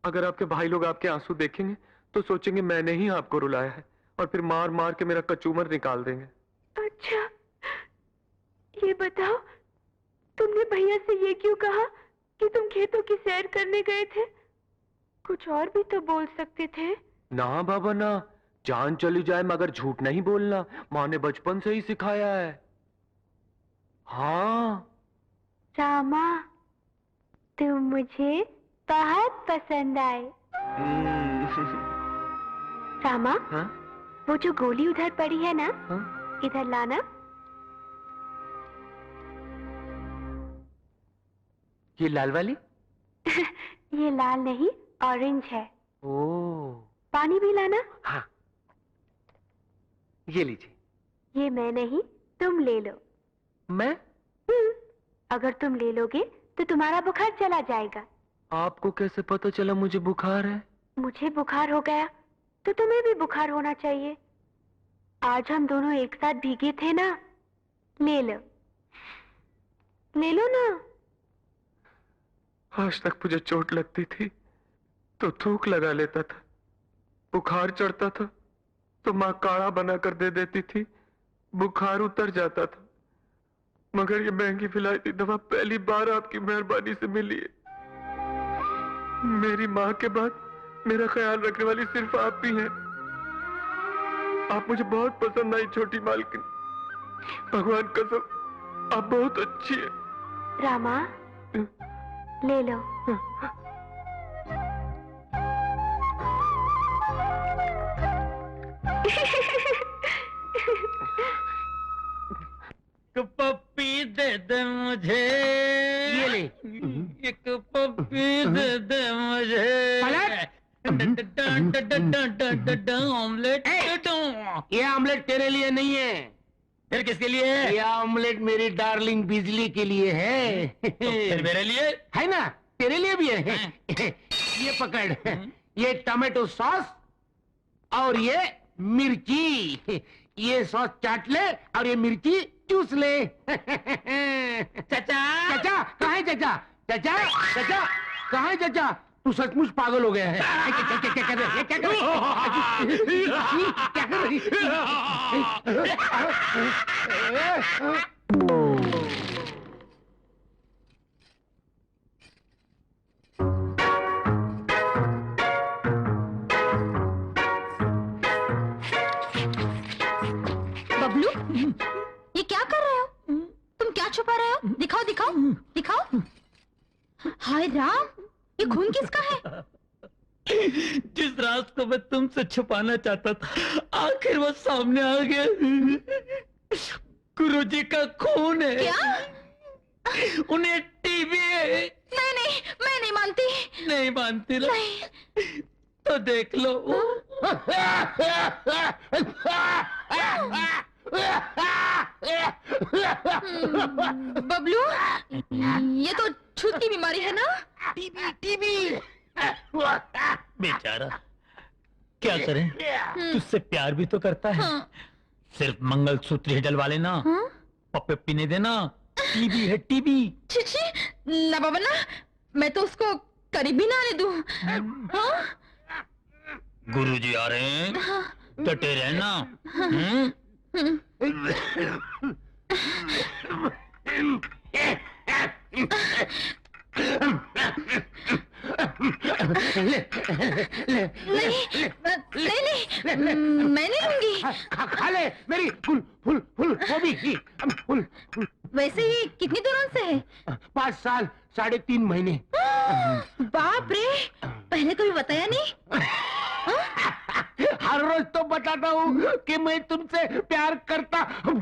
अगर आपके भाई लोग आपके आंसू देखेंगे तो सोचेंगे मैंने ही आपको रुलाया है, और फिर मार मार के मेरा कचूमर निकाल देंगे। अच्छा, ये बताओ, तुमने भैया से ये क्यों कहा कि तुम खेतों की सैर करने गए थे? कुछ और भी तो बोल सकते थे। ना बाबा ना, जान चली जाए मगर झूठ नहीं बोलना, माँ ने बचपन से ही सिखाया है। हाँ रामा, तुम मुझे बहुत पसंद आए। रामा, हाँ? वो जो गोली उधर पड़ी है ना, हाँ? इधर लाना। ये लाल वाली? ये लाल नहीं, ऑरेंज है। ओह। पानी भी लाना। हाँ, ये लीजिए। ये मैं नहीं, तुम ले लो। मैं? अगर तुम ले लोगे तो तुम्हारा बुखार चला जाएगा। आपको कैसे पता चला मुझे बुखार है? मुझे बुखार हो गया तो तुम्हें भी बुखार होना चाहिए। आज हम दोनों एक साथ भीगे थे ना, ले लो, ले लो ना। आज तक मुझे चोट लगती थी तो थूक लगा लेता था, बुखार चढ़ता था तो माँ काढ़ा बनाकर दे देती थी, बुखार उतर जाता था। मगर ये महंगी विलायती दवा पहली बार आपकी मेहरबानी से मिली है। मेरी माँ के बाद मेरा ख्याल रखने वाली सिर्फ आप ही हैं। आप मुझे बहुत पसंद आई छोटी मालकिन। भगवान कसम, आप बहुत अच्छी है। रामा, ले लो। पप्पी दे दे मुझे, ये ले। एक पप्पी दे दे मुझे। ऑमलेट। ये ऑमलेट तेरे लिए नहीं है। फिर किसके लिए है? ये ऑमलेट मेरी डार्लिंग बिजली के लिए है। फिर मेरे लिए है ना? तेरे लिए भी है। ये पकड़, ये टमाटो सॉस और ये मिर्ची। ये सॉस चाट ले और ये मिर्ची चूस ले। चाचा, चाचा कहाँ है? चाचा, चाचा, चाचा कहाँ है? चाचा, तू सचमुच पागल हो गया है। क्या कर रहे? क्या कर रहे? क्या कर रही? बबलू, ये क्या कर रहे हो? तुम क्या छुपा रहे हो? दिखाओ दिखाओ दिखाओ। हाय राम, ये खून किसका है? जिस राज को मैं तुमसे छुपाना चाहता था, आखिर वो सामने आ गया। गुरुजी का खून है। क्या? उन्हें टीबी है। नहीं, मैं नहीं मानती। नहीं मानती ना? नहीं। तो देख लो। बबलू, ये तो छूत की बीमारी है ना? TB TB. बेचारा, क्या करें? तुझसे प्यार भी तो करता है। सिर्फ मंगलसूत्र ही डलवा लेना, पप्पे पीने देना। टीबी है टीबी। छी ना बाबा ना, मैं तो उसको करीब भी ना आने दूं। गुरुजी आ रहे हैं, डटे रहना। नहीं, मैं नहीं लूंगी। खा ले मेरी फुल फुल फुल वो भी फुल फुल। वैसे ही कितनी दूर से है? 5 साल 3.5 महीने। बाप रे, पहले कभी बताया नहीं। हर रोज तो बताता हूँ कि मैं तुमसे प्यार करता हूँ।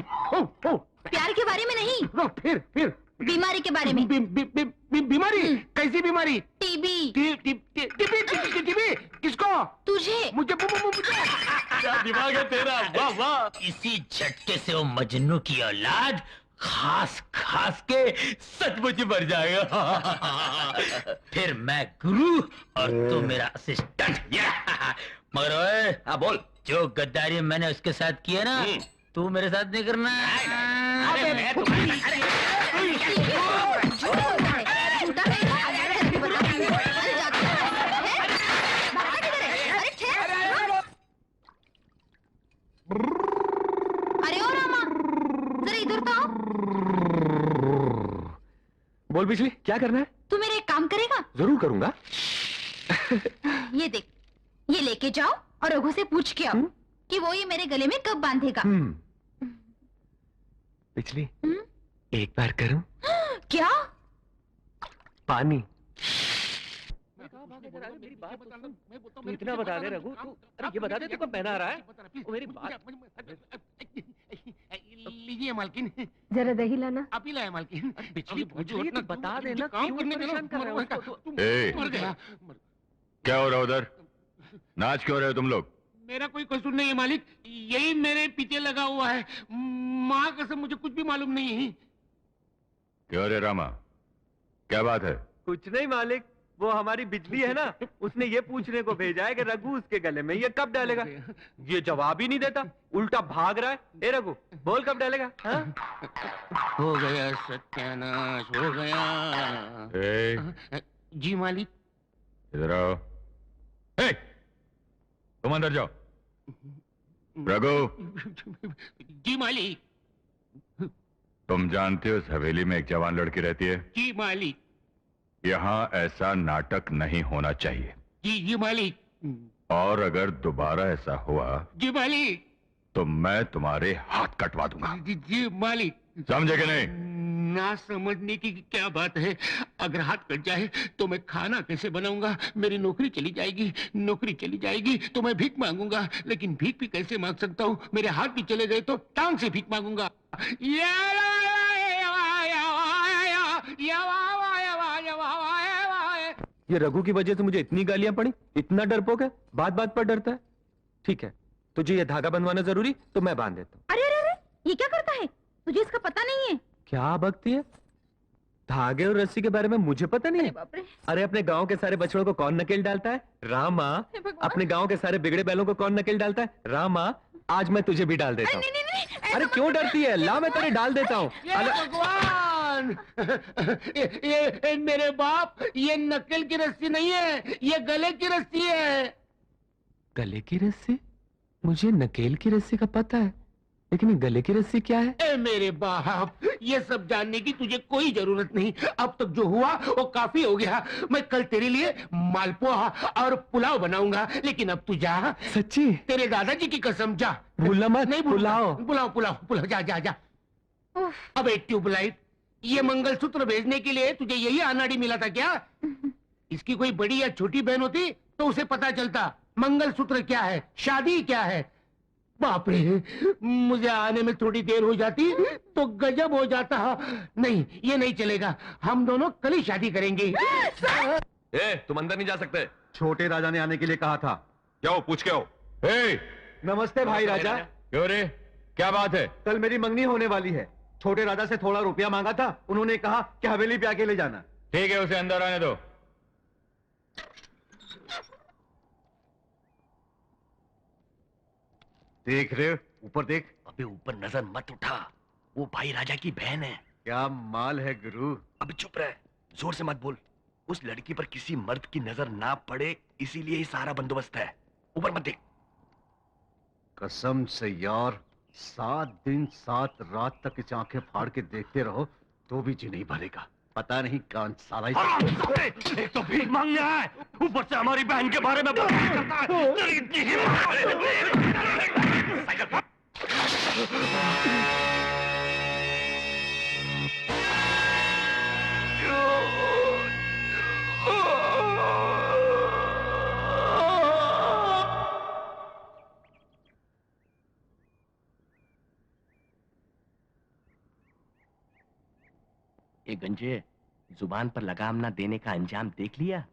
प्यार के बारे में नहीं, फिर बीमारी के बारे में। बीमारी? कैसी बीमारी? टीबी। टीबी किसको? तुझे। मुझे। क्या दिमाग है तेरा, वाह वाह। इसी झटके से वो मजनू की औलाद खास खास के सचमुच मर जाएगा। फिर मैं गुरु और तू मेरा असिस्टेंट। मगर ओए, हाँ बोल। जो गद्दारी मैंने उसके साथ की है ना, तू मेरे साथ नहीं करना। अरे मैं तुम्हारी अरे ओ रामा, जरा इधर तो आओ। बोल बिजली, क्या करना है? तू मेरा एक काम करेगा? जरूर करूंगा। ये देख, ये लेके जाओ और रघु से पूछ के आओ कि वो ये मेरे गले में कब बांधेगा। बिजली, एक बार करूं? क्या? पानी। तू इतना बता दे रघु, तू अरे ये बता दे तू कब पहना आ रहा है? वो मेरी बात। लीजिए मालकिन। जरा दही लाना। आप ही लाए मालकिन। बिजली तो बता देना, काम करने परेशान कर रहे हो उसको? मर गया। क्या हो रहा है उधर? नाच क्यों रहे हो तुम लोग? मेरा कोई कसूर नहीं है मालिक, यही मेरे पीछे लगा हुआ है। माँ कसम मुझे कुछ भी मालूम नहीं है। क्यों रे रामा, क्या बात है? कुछ नहीं मालिक, वो हमारी बिजली है ना, उसने ये पूछने को भेजा है कि रघु उसके गले में ये कब डालेगा। ये जवाब ही नहीं देता, उल्टा भाग रहा है। ए रघु, बोल कब डालेगा? हो गया सत्यानाश, हो गया। जी मालिक। इधर आओ। तुम अंदर जाओ। रघु। जी मालिक। तुम जानते हो इस हवेली में एक जवान लड़की रहती है? जी मालिक। यहाँ ऐसा नाटक नहीं होना चाहिए। जी मालिक। और अगर दोबारा ऐसा हुआ जी मालिक, तो मैं तुम्हारे हाथ कटवा दूंगा। जी मालिक। समझे कि नहीं? ना समझने की क्या बात है। अगर हाथ कट जाए तो मैं खाना कैसे बनाऊंगा? मेरी नौकरी चली जाएगी। नौकरी चली जाएगी तो मैं भीख मांगूंगा, लेकिन भीख भी कैसे मांग सकता हूँ? मेरे हाथ भी चले गए तो टांग से भीख मांगूंगा। ये रघु की वजह से मुझे इतनी गालियां पड़ी, इतना डरपोक है, बात बात पर डरता है। ठीक है, तुझे ये धागा बंधवाना जरूरी तो मैं बांध देता हूँ। अरे अरे अरे, ये क्या करता है? तुझे इसका पता नहीं है? क्या बकती है? धागे और रस्सी के बारे में मुझे पता नहीं है। अरे अपने गांव के सारे बछड़ों को कौन नकेल डालता है? रामा। अपने गांव के सारे बिगड़े बैलों को कौन नकेल डालता है? रामा। आज मैं तुझे भी डाल देता हूँ। अरे क्यों डरती है? ला मैं तेरे डाल देता हूँ। भगवान, ये मेरे बाप, ये नकेल की रस्सी नहीं है, ये गले की रस्सी है। गले की रस्सी? मुझे नकेल की रस्सी का पता है, लेकिन ये गले की रस्सी क्या है? ए मेरे बाप, ये सब जानने की तुझे कोई जरूरत नहीं। अब तक जो हुआ वो काफी हो गया। मैं कल तेरे लिए मालपुआ और पुलाव बनाऊंगा, लेकिन अब तू जा। सच्ची? तेरे दादाजी की कसम, जा। भूलना मत। नहीं पुलाव पुलाव पुलाव पुलाव, जा जा जा। अबे ट्यूबलाइट, ये मंगलसूत्र भेजने के लिए तुझे यही अनाड़ी मिला था क्या? इसकी कोई बड़ी या छोटी बहन होती तो उसे पता चलता मंगलसूत्र क्या है, शादी क्या है। बाप रे, मुझे आने में थोड़ी देर हो जाती तो गजब हो जाता। नहीं, ये नहीं चलेगा। हम दोनों कल ही शादी करेंगे। तुम अंदर नहीं जा सकते। छोटे राजा ने आने के लिए कहा था। क्या हो, पूछ के आओ। नमस्ते भाई राजा। क्यों रे, क्या बात है? कल मेरी मंगनी होने वाली है। छोटे राजा से थोड़ा रुपया मांगा था, उन्होंने कहा कि हवेली पे आके ले जाना। ठीक है, उसे अंदर आने दो। देख रहे हो, ऊपर देख। अबे ऊपर नजर मत उठा, वो भाई राजा की बहन है। क्या माल है गुरु। अबे चुप रह, जोर से मत बोल। उस लड़की पर किसी मर्द की नजर ना पड़े, इसीलिए ही सारा बंदोबस्त है। ऊपर मत देख। कसम से यार, 7 दिन 7 रात तक इस आंखें फाड़ के देखते रहो तो भी जी नहीं भरेगा। पता नहीं कौन साला एक तो भीख मांगने आया है, ऊपर से हमारी बहन के बारे में बकवास करता है। तेरी इतनी हिम्मत। ए गंजे, जुबान पर लगाम ना देने का अंजाम देख लिया,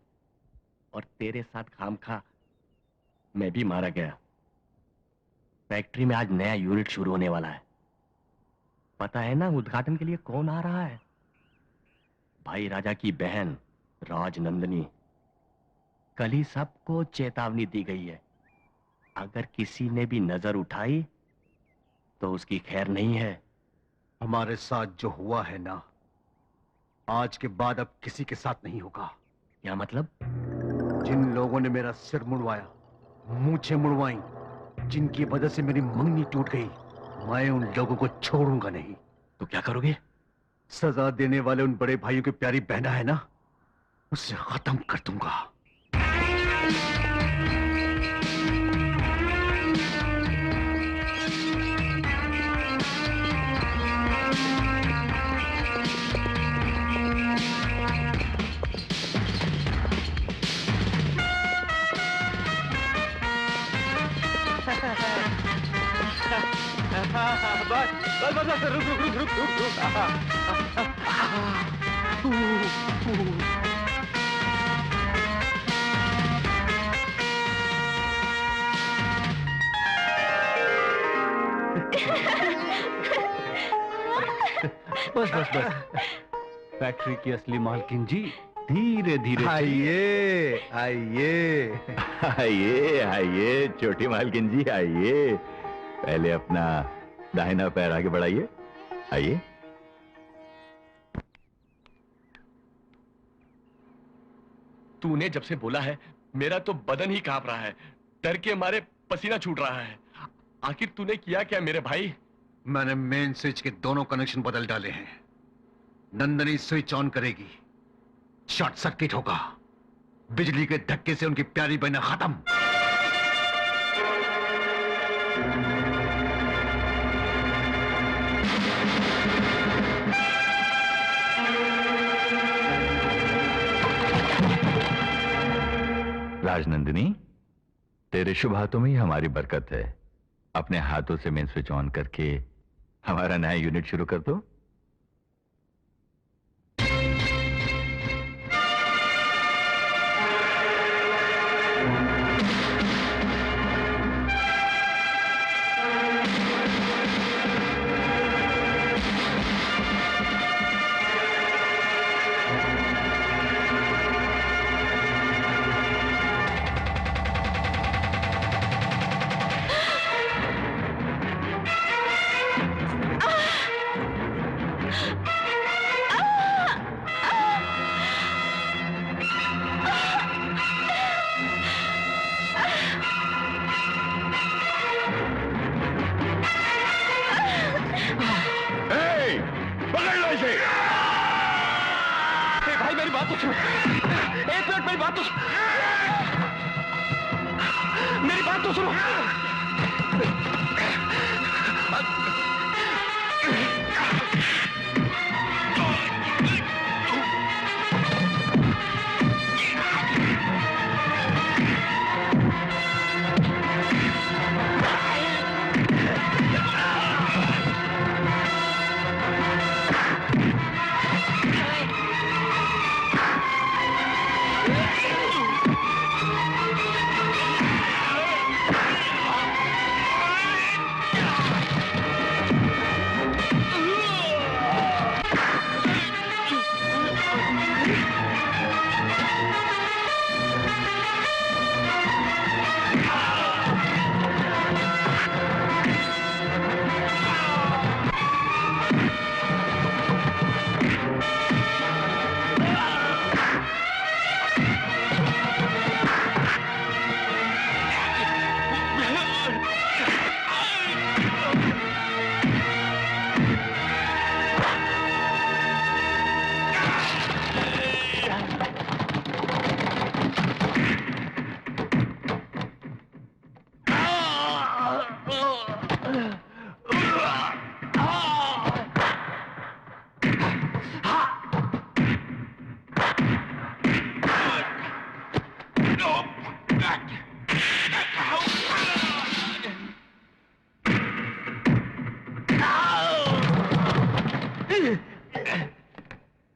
और तेरे साथ खामखा मैं भी मारा गया। फैक्ट्री में आज नया यूनिट शुरू होने वाला है। पता है ना उद्घाटन के लिए कौन आ रहा है? भाई राजा की बहन राजनंदिनी। कल ही सबको चेतावनी दी गई है, अगर किसी ने भी नजर उठाई तो उसकी खैर नहीं है। हमारे साथ जो हुआ है ना, आज के बाद अब किसी के साथ नहीं होगा। क्या मतलब? जिन लोगों ने मेरा सिर मुड़वाया, मूंछें मुड़वाई, जिनकी वजह से मेरी मंगनी टूट गई, मैं उन लोगों को छोड़ूंगा नहीं। तो क्या करोगे? सजा देने वाले उन बड़े भाइयों की प्यारी बहना है ना, उसे खत्म कर दूंगा। बस बस बस, रुक रुक रुक रुक रुक। बस बस बस। फैक्ट्री की असली मालकिन जी, धीरे धीरे। आइए आइए आइए आइए छोटी मालकिन जी, आइए। पहले अपना दाहिना पैर आगे बढ़ाइए, आइए। तूने जब से बोला है मेरा तो बदन ही कांप रहा है, डर के मारे पसीना छूट रहा है। आखिर तूने किया क्या मेरे भाई? मैंने मेन स्विच के दोनों कनेक्शन बदल डाले हैं। नंदनी स्विच ऑन करेगी, शॉर्ट सर्किट होगा, बिजली के धक्के से उनकी प्यारी बहन खत्म। राजनंदिनी, तेरे शुभ हाथों में ही हमारी बरकत है। अपने हाथों से मेन स्विच ऑन करके हमारा नया यूनिट शुरू कर दो। सुनो, एक मिनट मेरी बात तो मेरी बात तो सुनो।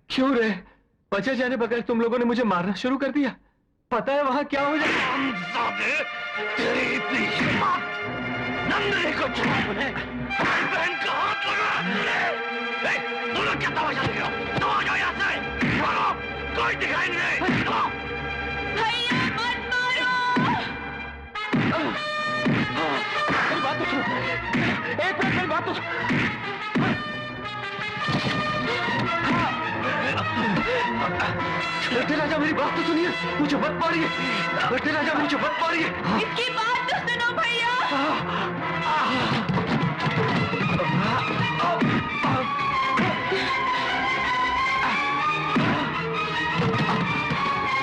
क्यों रे? बचे जाने बगैर तुम लोगों ने मुझे मारना शुरू कर दिया। पता है वहां क्या हो जाएगा? तेरी इतनी हिम्मत, नंदनी को छुड़ा तूने, हमारी बहन का हाथ लगा। तुम लोग क्या तमाशा देख रहे हो? तुम आ जाओ यहाँ से। बोलो, कोई दिखाई नहीं दे। भैया मत मारो। मेरी बात तो सुनो, एक मिनट मेरी बात तो सुनो। बड़े राजा मेरी बात तो सुनिए, मुझे मत मारिए। बड़े राजा मुझे मत मारिए। इसकी बात तो सुनो भैया।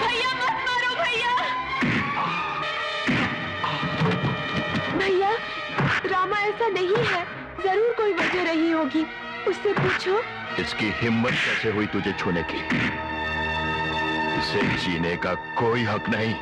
भैया मत मारो भैया। भैया रामा ऐसा नहीं है, जरूर कोई वजह रही होगी, उससे पूछो। इसकी हिम्मत कैसे हुई तुझे छूने की? इसे जीने का कोई हक नहीं।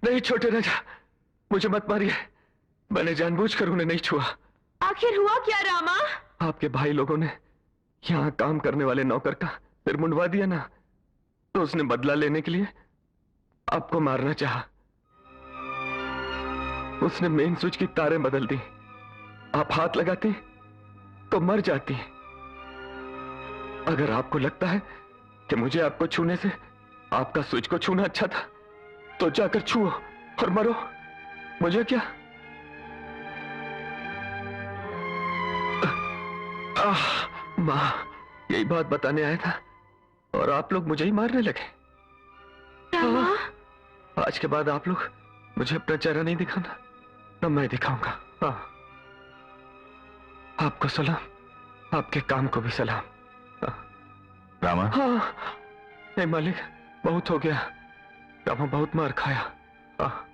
नहीं छोटे राजा, मुझे मत मारिए। मैंने जानबूझकर उन्हें नहीं छुआ। आखिर हुआ क्या रामा? आपके भाई लोगों ने यहाँ काम करने वाले नौकर का सिर मुंडवा दिया ना, तो उसने बदला लेने के लिए आपको मारना चाहा। उसने मेन स्विच की तारें बदल दी। आप हाथ लगाती तो मर जाती। अगर आपको लगता है कि मुझे आपको छूने से आपका स्विच को छूना अच्छा था, तो जाकर छुओ और मरो। मुझे क्या? माँ, यही बात बताने आया था और आप लोग मुझे ही मारने लगे। आज के बाद आप लोग मुझे अपना चेहरा नहीं दिखाना, न मैं दिखाऊंगा। हाँ, आपको सलाम, आपके काम को भी सलाम। रामा? हाँ, नहीं मालिक, बहुत हो गया। रामा बहुत मार खाया। हाँ,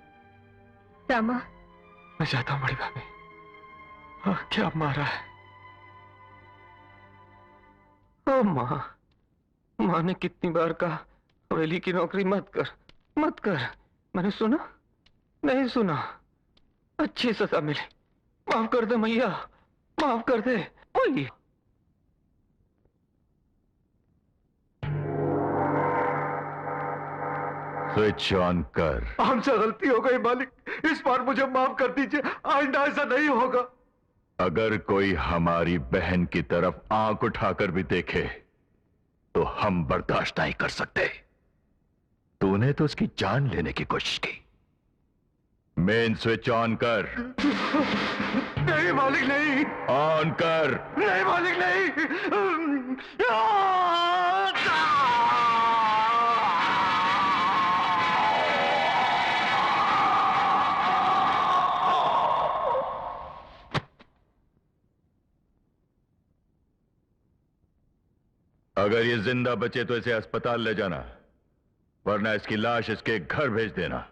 रामा, मैं जाता हूँ बड़ी भाभी। हाँ, क्या मारा है? ओ माँ, माँ ने कितनी बार कहा हवेली की नौकरी मत कर, मत कर। मैंने सुना? नहीं सुना। अच्छी सजा मिली। माफ कर दे मैया, माफ कर दे। ओए, स्विच ऑन कर। हमसे गलती हो गई मालिक, इस बार मुझे माफ कर दीजिए, आइंदा ऐसा नहीं होगा। अगर कोई हमारी बहन की तरफ आंख उठाकर भी देखे तो हम बर्दाश्त नहीं कर सकते। तूने तो उसकी जान लेने की कोशिश की। मेन स्विच ऑन कर। नहीं मालिक नहीं। ऑन कर। नहीं मालिक नहीं। अगर ये जिंदा बचे तो इसे अस्पताल ले जाना, वरना इसकी लाश इसके घर भेज देना।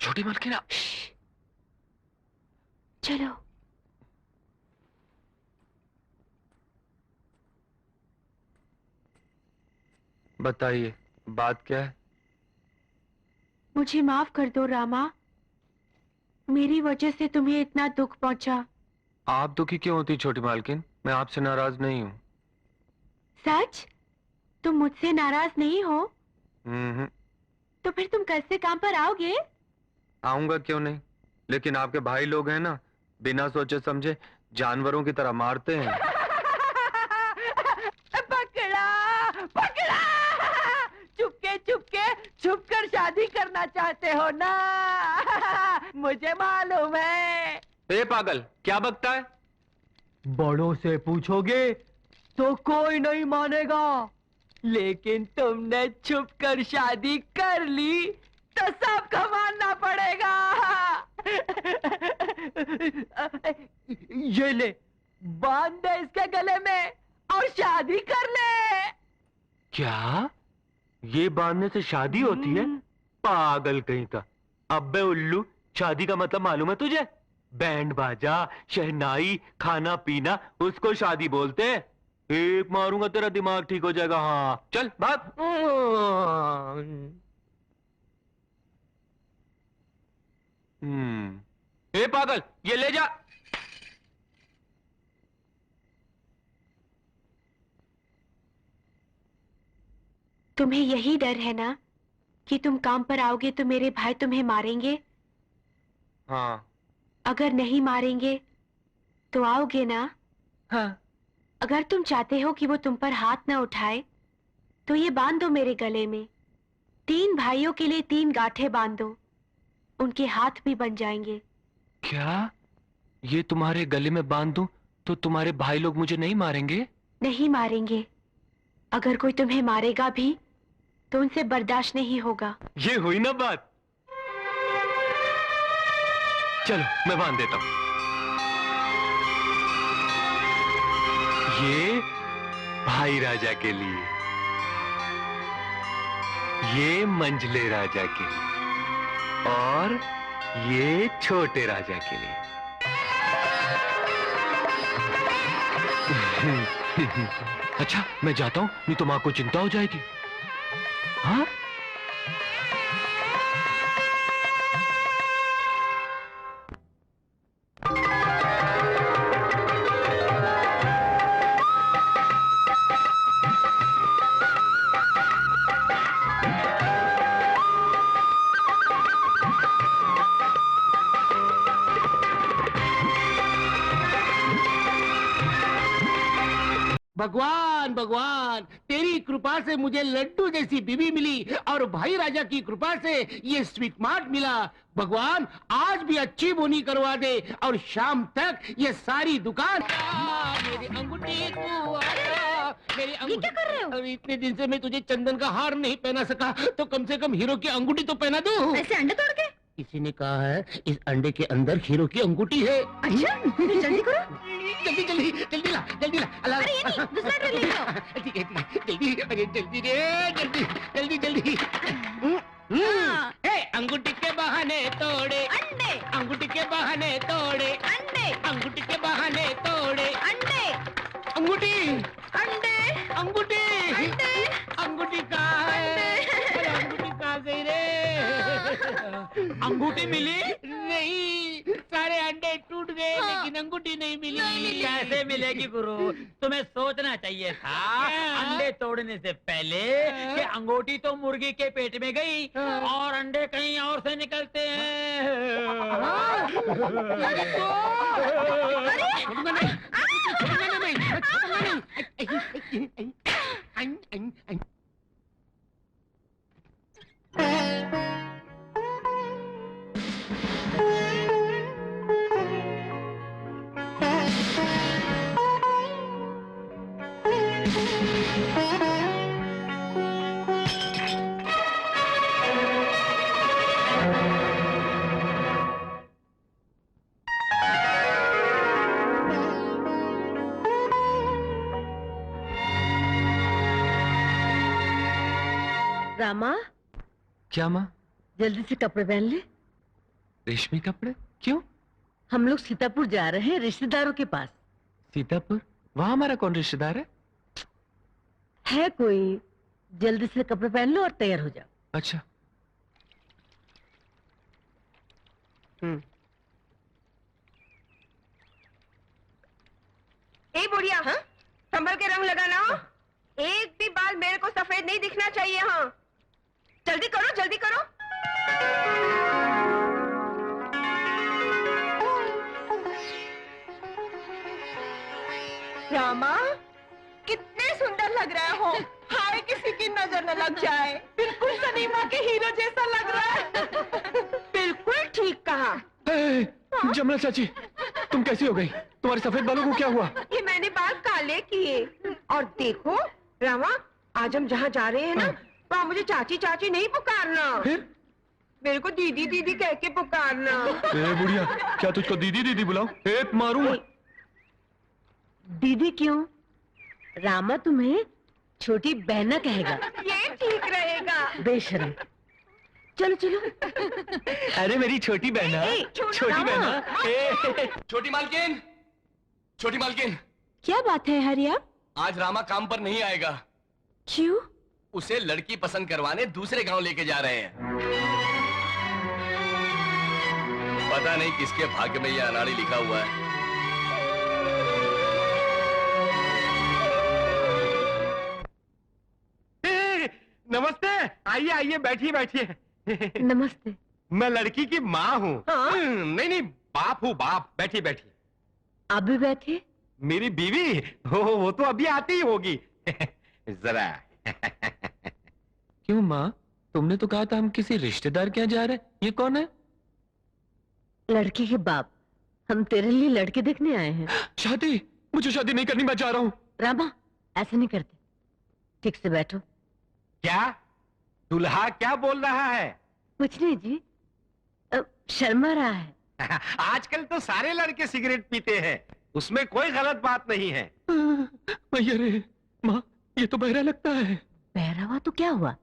छोटी मलकिना, चलो। बताइए बात क्या है? मुझे माफ कर दो रामा, मेरी वजह से तुम्हें इतना दुख पहुंचा। आप दुखी क्यों होती छोटी मालकिन? मैं आपसे नाराज नहीं हूँ। सच? तुम मुझसे नाराज नहीं हो? तो फिर तुम कल से काम पर आओगे? आऊंगा क्यों नहीं, लेकिन आपके भाई लोग हैं ना, बिना सोचे समझे जानवरों की तरह मारते हैं। पकड़ा पकड़ा, चुपके चुपके छुप कर शादी करना चाहते हो ना? मुझे मालूम है। ए पागल, क्या बकता है? बड़ों से पूछोगे तो कोई नहीं मानेगा, लेकिन तुमने छुप कर शादी कर ली तो सबको मानना पड़ेगा। ये ले, बांध दे इसके गले में और शादी कर ले। क्या? ये बांधने से शादी होती है? पागल कहीं का। अब्बे उल्लू, शादी का मतलब मालूम है तुझे? बैंड बाजा, शहनाई, खाना पीना, उसको शादी बोलते हैं। एक मारूंगा तेरा दिमाग ठीक हो जाएगा। हाँ चल भाग। ए पागल, ये ले जा। तुम्हें यही डर है ना कि तुम काम पर आओगे तो मेरे भाई तुम्हें मारेंगे? हाँ। अगर नहीं मारेंगे तो आओगे ना? हाँ। अगर तुम चाहते हो कि वो तुम पर हाथ ना उठाए तो ये बांध दो मेरे गले में। 3 भाइयों के लिए 3 गांठें बांध दो, उनके हाथ भी बन जाएंगे। क्या? ये तुम्हारे गले में बांध दूं तो तुम्हारे भाई लोग मुझे नहीं मारेंगे? नहीं मारेंगे। अगर कोई तुम्हें मारेगा भी तो उनसे बर्दाश्त नहीं होगा। ये हुई ना बात। चलो मैं बांध देता हूं। ये भाई राजा के लिए, ये मंझले राजा के लिए, और ये छोटे राजा के लिए। अच्छा मैं जाता हूं, नहीं तो मां को चिंता हो जाएगी। हाँ? भगवान भगवान, तेरी कृपा से मुझे लड्डू जैसी बीवी मिली और भाई राजा की कृपा से ये स्वीट मार्ट मिला। भगवान आज भी अच्छी बोनी करवा दे और शाम तक ये सारी दुकान। मेरी अंगूठी को मेरी अंगूठी। क्या कर रहे हो? अरे इतने दिन से मैं तुझे चंदन का हार नहीं पहना सका तो कम से कम हीरो की अंगूठी तो पहना दूं। ऐसे अंडे तोड़ के? किसी ने कहा है इस अंडे के अंदर हीरो की अंगूठी है। अच्छा जल्दी करो। जल्दी जल्दी जल्दी ला जल्दी ला। अल्लाह अरे ये नहीं, दूसरा ट्रे ले लो। ठीक है जल्दी, अरे जल्दी रे जल्दी जल्दी जल्दी। अंगूठी के बहाने तोड़े अंडे, अंगूठी के बहाने तोड़े अंडे, अंगूठी के बहाने तोड़े अंडे, अंगूठी अंडे, अंगूठी अंडे, अंगूठी कहाँ है? अरे अंगूठी कहाँ गई रे? अंगूठी मिली? नहीं, सारे अंडे टूट गए लेकिन अंगूठी नहीं मिली। कैसे मिलेगी गुरु? तुम्हें सोचना चाहिए था अंडे तोड़ने से पहले कि अंगूठी तो मुर्गी के पेट में गई और अंडे कहीं और से निकलते हैं। रामा, क्या माँ? जल्दी से कपड़े पहन ले। रेशमी कपड़े? क्यों? हम लोग सीतापुर जा रहे हैं रिश्तेदारों के पास। सीतापुर? वहाँ हमारा कौन रिश्तेदार है? है कोई। जल्दी से कपड़े पहन लो और तैयार हो जाओ। अच्छा। ए बुढ़िया, हाँ? संभल के रंग लगाना हो। एक भी बाल मेरे को सफेद नहीं दिखना चाहिए। हाँ, जल्दी करो जल्दी करो। रामा, कितने सुंदर लग रहे हो। हाय किसी की नजर न लग जाए। बिल्कुल सनीमा के हीरो जैसा लग रहा है। बिल्कुल ठीक कहा। जमला चाची, तुम कैसी हो गई? तुम्हारे सफेद बालों को क्या हुआ? ये मैंने बाल काले किए। और देखो रामा, आज हम जहाँ जा रहे हैं ना, वहाँ मुझे चाची चाची नहीं पुकारना। फिर? मेरे को दीदी दीदी कह के पुकारना। ए बुढ़िया, क्या तुझको दीदी दीदी बुलाऊं? एक मारूं। दीदी क्यों? रामा तुम्हें छोटी बहना कहेगा। ये ठीक रहेगा। बेशरम। चलो चलो। अरे मेरी छोटी बहना, छोटी बहना। छोटी मालकिन, छोटी मालकिन, क्या बात है हरिया? आज रामा काम पर नहीं आएगा। क्यों? उसे लड़की पसंद करवाने दूसरे गांव लेके जा रहे हैं। पता नहीं किसके भाग्य में ये अनाड़ी लिखा हुआ है। नमस्ते, आइए आइए, बैठिए बैठिए। नमस्ते। मैं लड़की की माँ हूँ। हाँ? नहीं नहीं, बाप हूँ बाप। बैठिए बैठिए। आप भी बैठिए। मेरी बीवी? वो तो अभी आती ही होगी। जरा। क्यों माँ, तुमने तो कहा था हम किसी रिश्तेदार के यहाँ जा रहे हैं। ये कौन है? लड़की के बाप। हम तेरे लिए लड़के देखने आए हैं। शादी? मुझे शादी नहीं करनी, मैं जा रहा हूँ। रामा, ऐसे नहीं करते। ठीक से बैठो। क्या? दुल्हा क्या बोल रहा है? कुछ नहीं जी, शर्मा रहा है। आजकल तो सारे लड़के सिगरेट पीते हैं, उसमें कोई गलत बात नहीं है। अरे माँ, ये तो बहरा लगता है। बहरा हुआ तो क्या हुआ?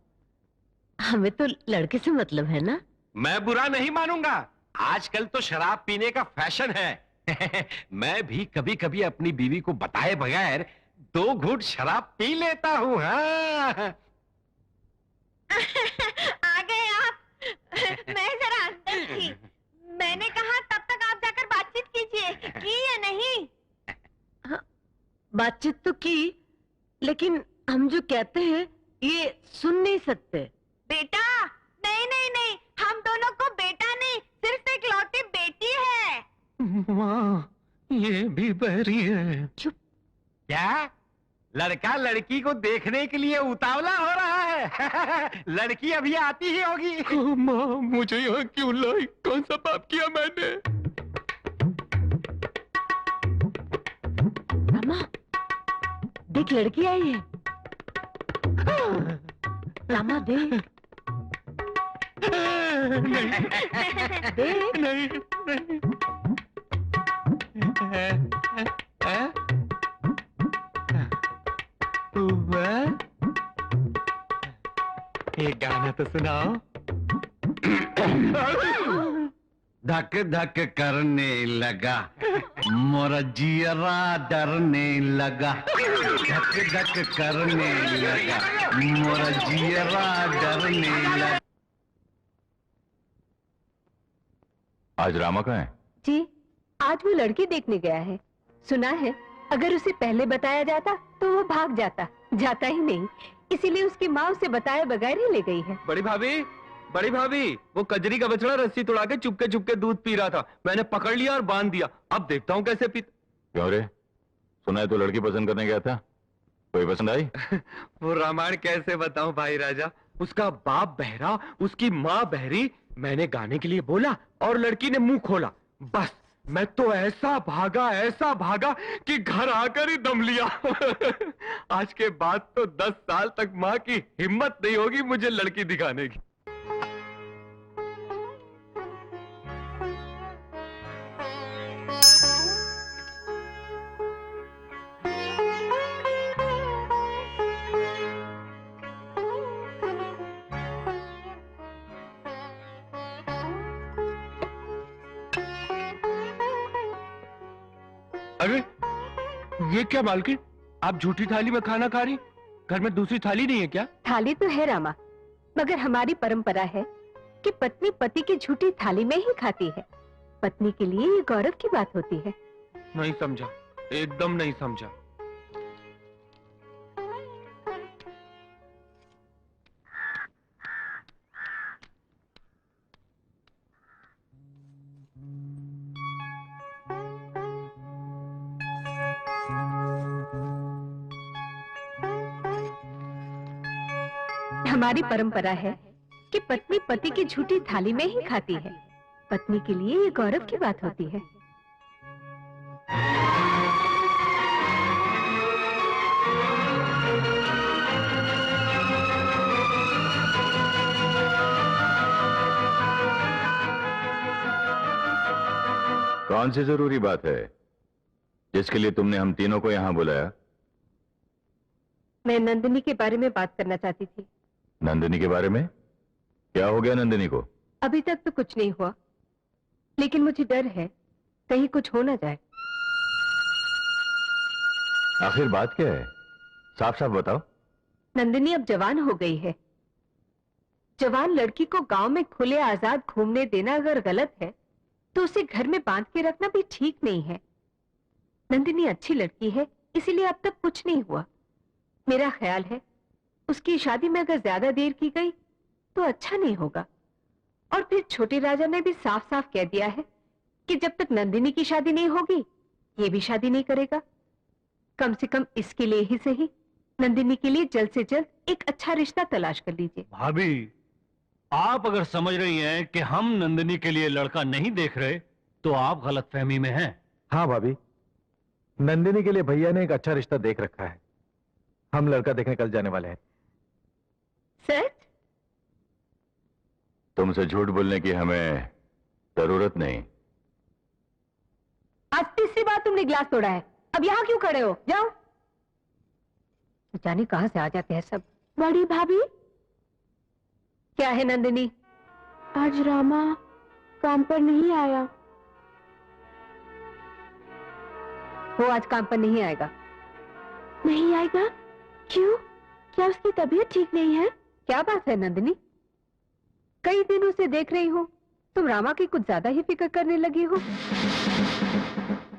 हमें तो लड़के से मतलब है ना। मैं बुरा नहीं मानूंगा। आजकल तो शराब पीने का फैशन है। मैं भी कभी कभी अपनी बीवी को बताए बगैर 2 घूंट शराब पी लेता हूँ। हाँ। आ गए आप। मैं जरा अंदर थी। मैंने कहा तब तक आप जाकर बातचीत कीजिए। की या नहीं? हाँ, बातचीत तो की, लेकिन हम जो कहते हैं ये सुन नहीं सकते। बेटा, नहीं नहीं नहीं, हम दोनों को बेटा नहीं, सिर्फ एक लौती बेटी है। माँ, ये भी बहरी है। चुप। क्या? लड़का लड़की को देखने के लिए उतावला हो रहा है। लड़की अभी आती ही होगी। माँ, मुझे यहाँ क्यों लाई? कौन सा पाप किया मैंने? रामा, देख लड़की आई है। रामा देख। एक गाना तो सुनाओ। धक धक करने लगा, मोरा जियरा डरने लगा। धक धक करने लगा, मोरा जियरा डरने लगा। आज रामा कहाँ है? जी, आज वो लड़की देखने गया है। सुना है अगर उसे पहले बताया जाता तो वो भाग जाता, जाता ही नहीं, इसीलिए उसकी माँ उसे बताए बगैर ही ले गई है। बड़ी भाभी, वो कजरी का बछड़ा रस्सी तोड़ा के चुपके दूध पी रहा था। मैंने पकड़ लिया और बांध दिया। अब देखता हूँ कैसे पी। क्यों रे? सुना है तो लड़की पसंद करने गया था, कोई पसंद आई? वो रामायण कैसे बताऊं भाई राजा। उसका बाप बहरा, उसकी माँ बहरी। मैंने गाने के लिए बोला और लड़की ने मुंह खोला। बस मैं तो ऐसा भागा कि घर आकर ही दम लिया। आज के बाद तो 10 साल तक माँ की हिम्मत नहीं होगी मुझे लड़की दिखाने की। अरे ये क्या मालकिन, आप झूठी थाली में खाना खा रही? घर में दूसरी थाली नहीं है क्या? थाली तो है रामा, मगर हमारी परंपरा है कि पत्नी पति की झूठी थाली में ही खाती है। पत्नी के लिए ये गौरव की बात होती है। नहीं समझा, एकदम नहीं समझा। हमारी परंपरा है कि पत्नी पति की झूठी थाली में ही खाती है। पत्नी के लिए ये गौरव की बात होती है। कौन सी जरूरी बात है जिसके लिए तुमने हम तीनों को यहां बुलाया? मैं नंदिनी के बारे में बात करना चाहती थी। नंदिनी के बारे में? क्या हो गया नंदिनी को? अभी तक तो कुछ नहीं हुआ, लेकिन मुझे डर है कहीं कुछ हो ना जाए। आखिर बात क्या है? साफ साफ बताओ। नंदिनी अब जवान हो गई है। जवान लड़की को गांव में खुले आजाद घूमने देना अगर गलत है तो उसे घर में बांध के रखना भी ठीक नहीं है। नंदिनी अच्छी लड़की है, इसीलिए अब तक कुछ नहीं हुआ। मेरा ख्याल है उसकी शादी में अगर ज्यादा देर की गई तो अच्छा नहीं होगा। और फिर छोटे राजा ने भी साफ साफ कह दिया है कि जब तक नंदिनी की शादी नहीं होगी ये भी शादी नहीं करेगा। कम से कम इसके लिए ही सही नंदिनी के लिए जल्द से जल्द एक अच्छा रिश्ता तलाश कर लीजिए। भाभी, आप अगर समझ रही हैं कि हम नंदिनी के लिए लड़का नहीं देख रहे तो आप गलतफहमी में हैं। हाँ भाभी, नंदिनी के लिए भैया ने एक अच्छा रिश्ता देख रखा है। हम लड़का देखने कल जाने वाले हैं। सच? तुमसे झूठ बोलने की हमें जरूरत नहीं। आज तीसरी बार तुमने गिलास तोड़ा है, अब यहाँ क्यों खड़े हो? जाओ। जाने कहां से आ जाते हैं सब। बड़ी भाभी, क्या है नंदिनी? आज रामा काम पर नहीं आया। वो आज काम पर नहीं आएगा। नहीं आएगा? क्यों? क्या उसकी तबीयत ठीक नहीं है? क्या बात है नंदिनी, कई दिनों से देख रही हूँ तुम रामा की कुछ ज्यादा ही फिक्र करने लगी हो।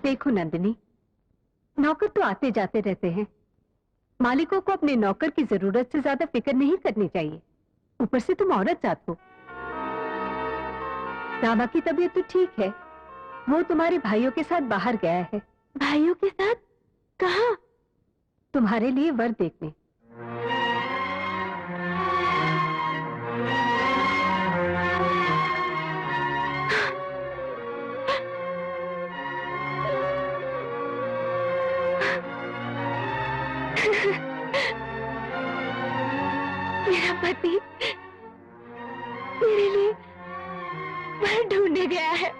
देखो नंदिनी, नौकर तो आते जाते रहते हैं। मालिकों को अपने नौकर की जरूरत से ज्यादा फिक्र नहीं करनी चाहिए। ऊपर से तुम औरत जात हो। रामा की तबीयत तो ठीक है, वो तुम्हारे भाइयों के साथ बाहर गया है। भाइयों के साथ? कहाँ? तुम्हारे लिए वर देखने। मेरा पति मेरे लिए वह ढूंढने गया है।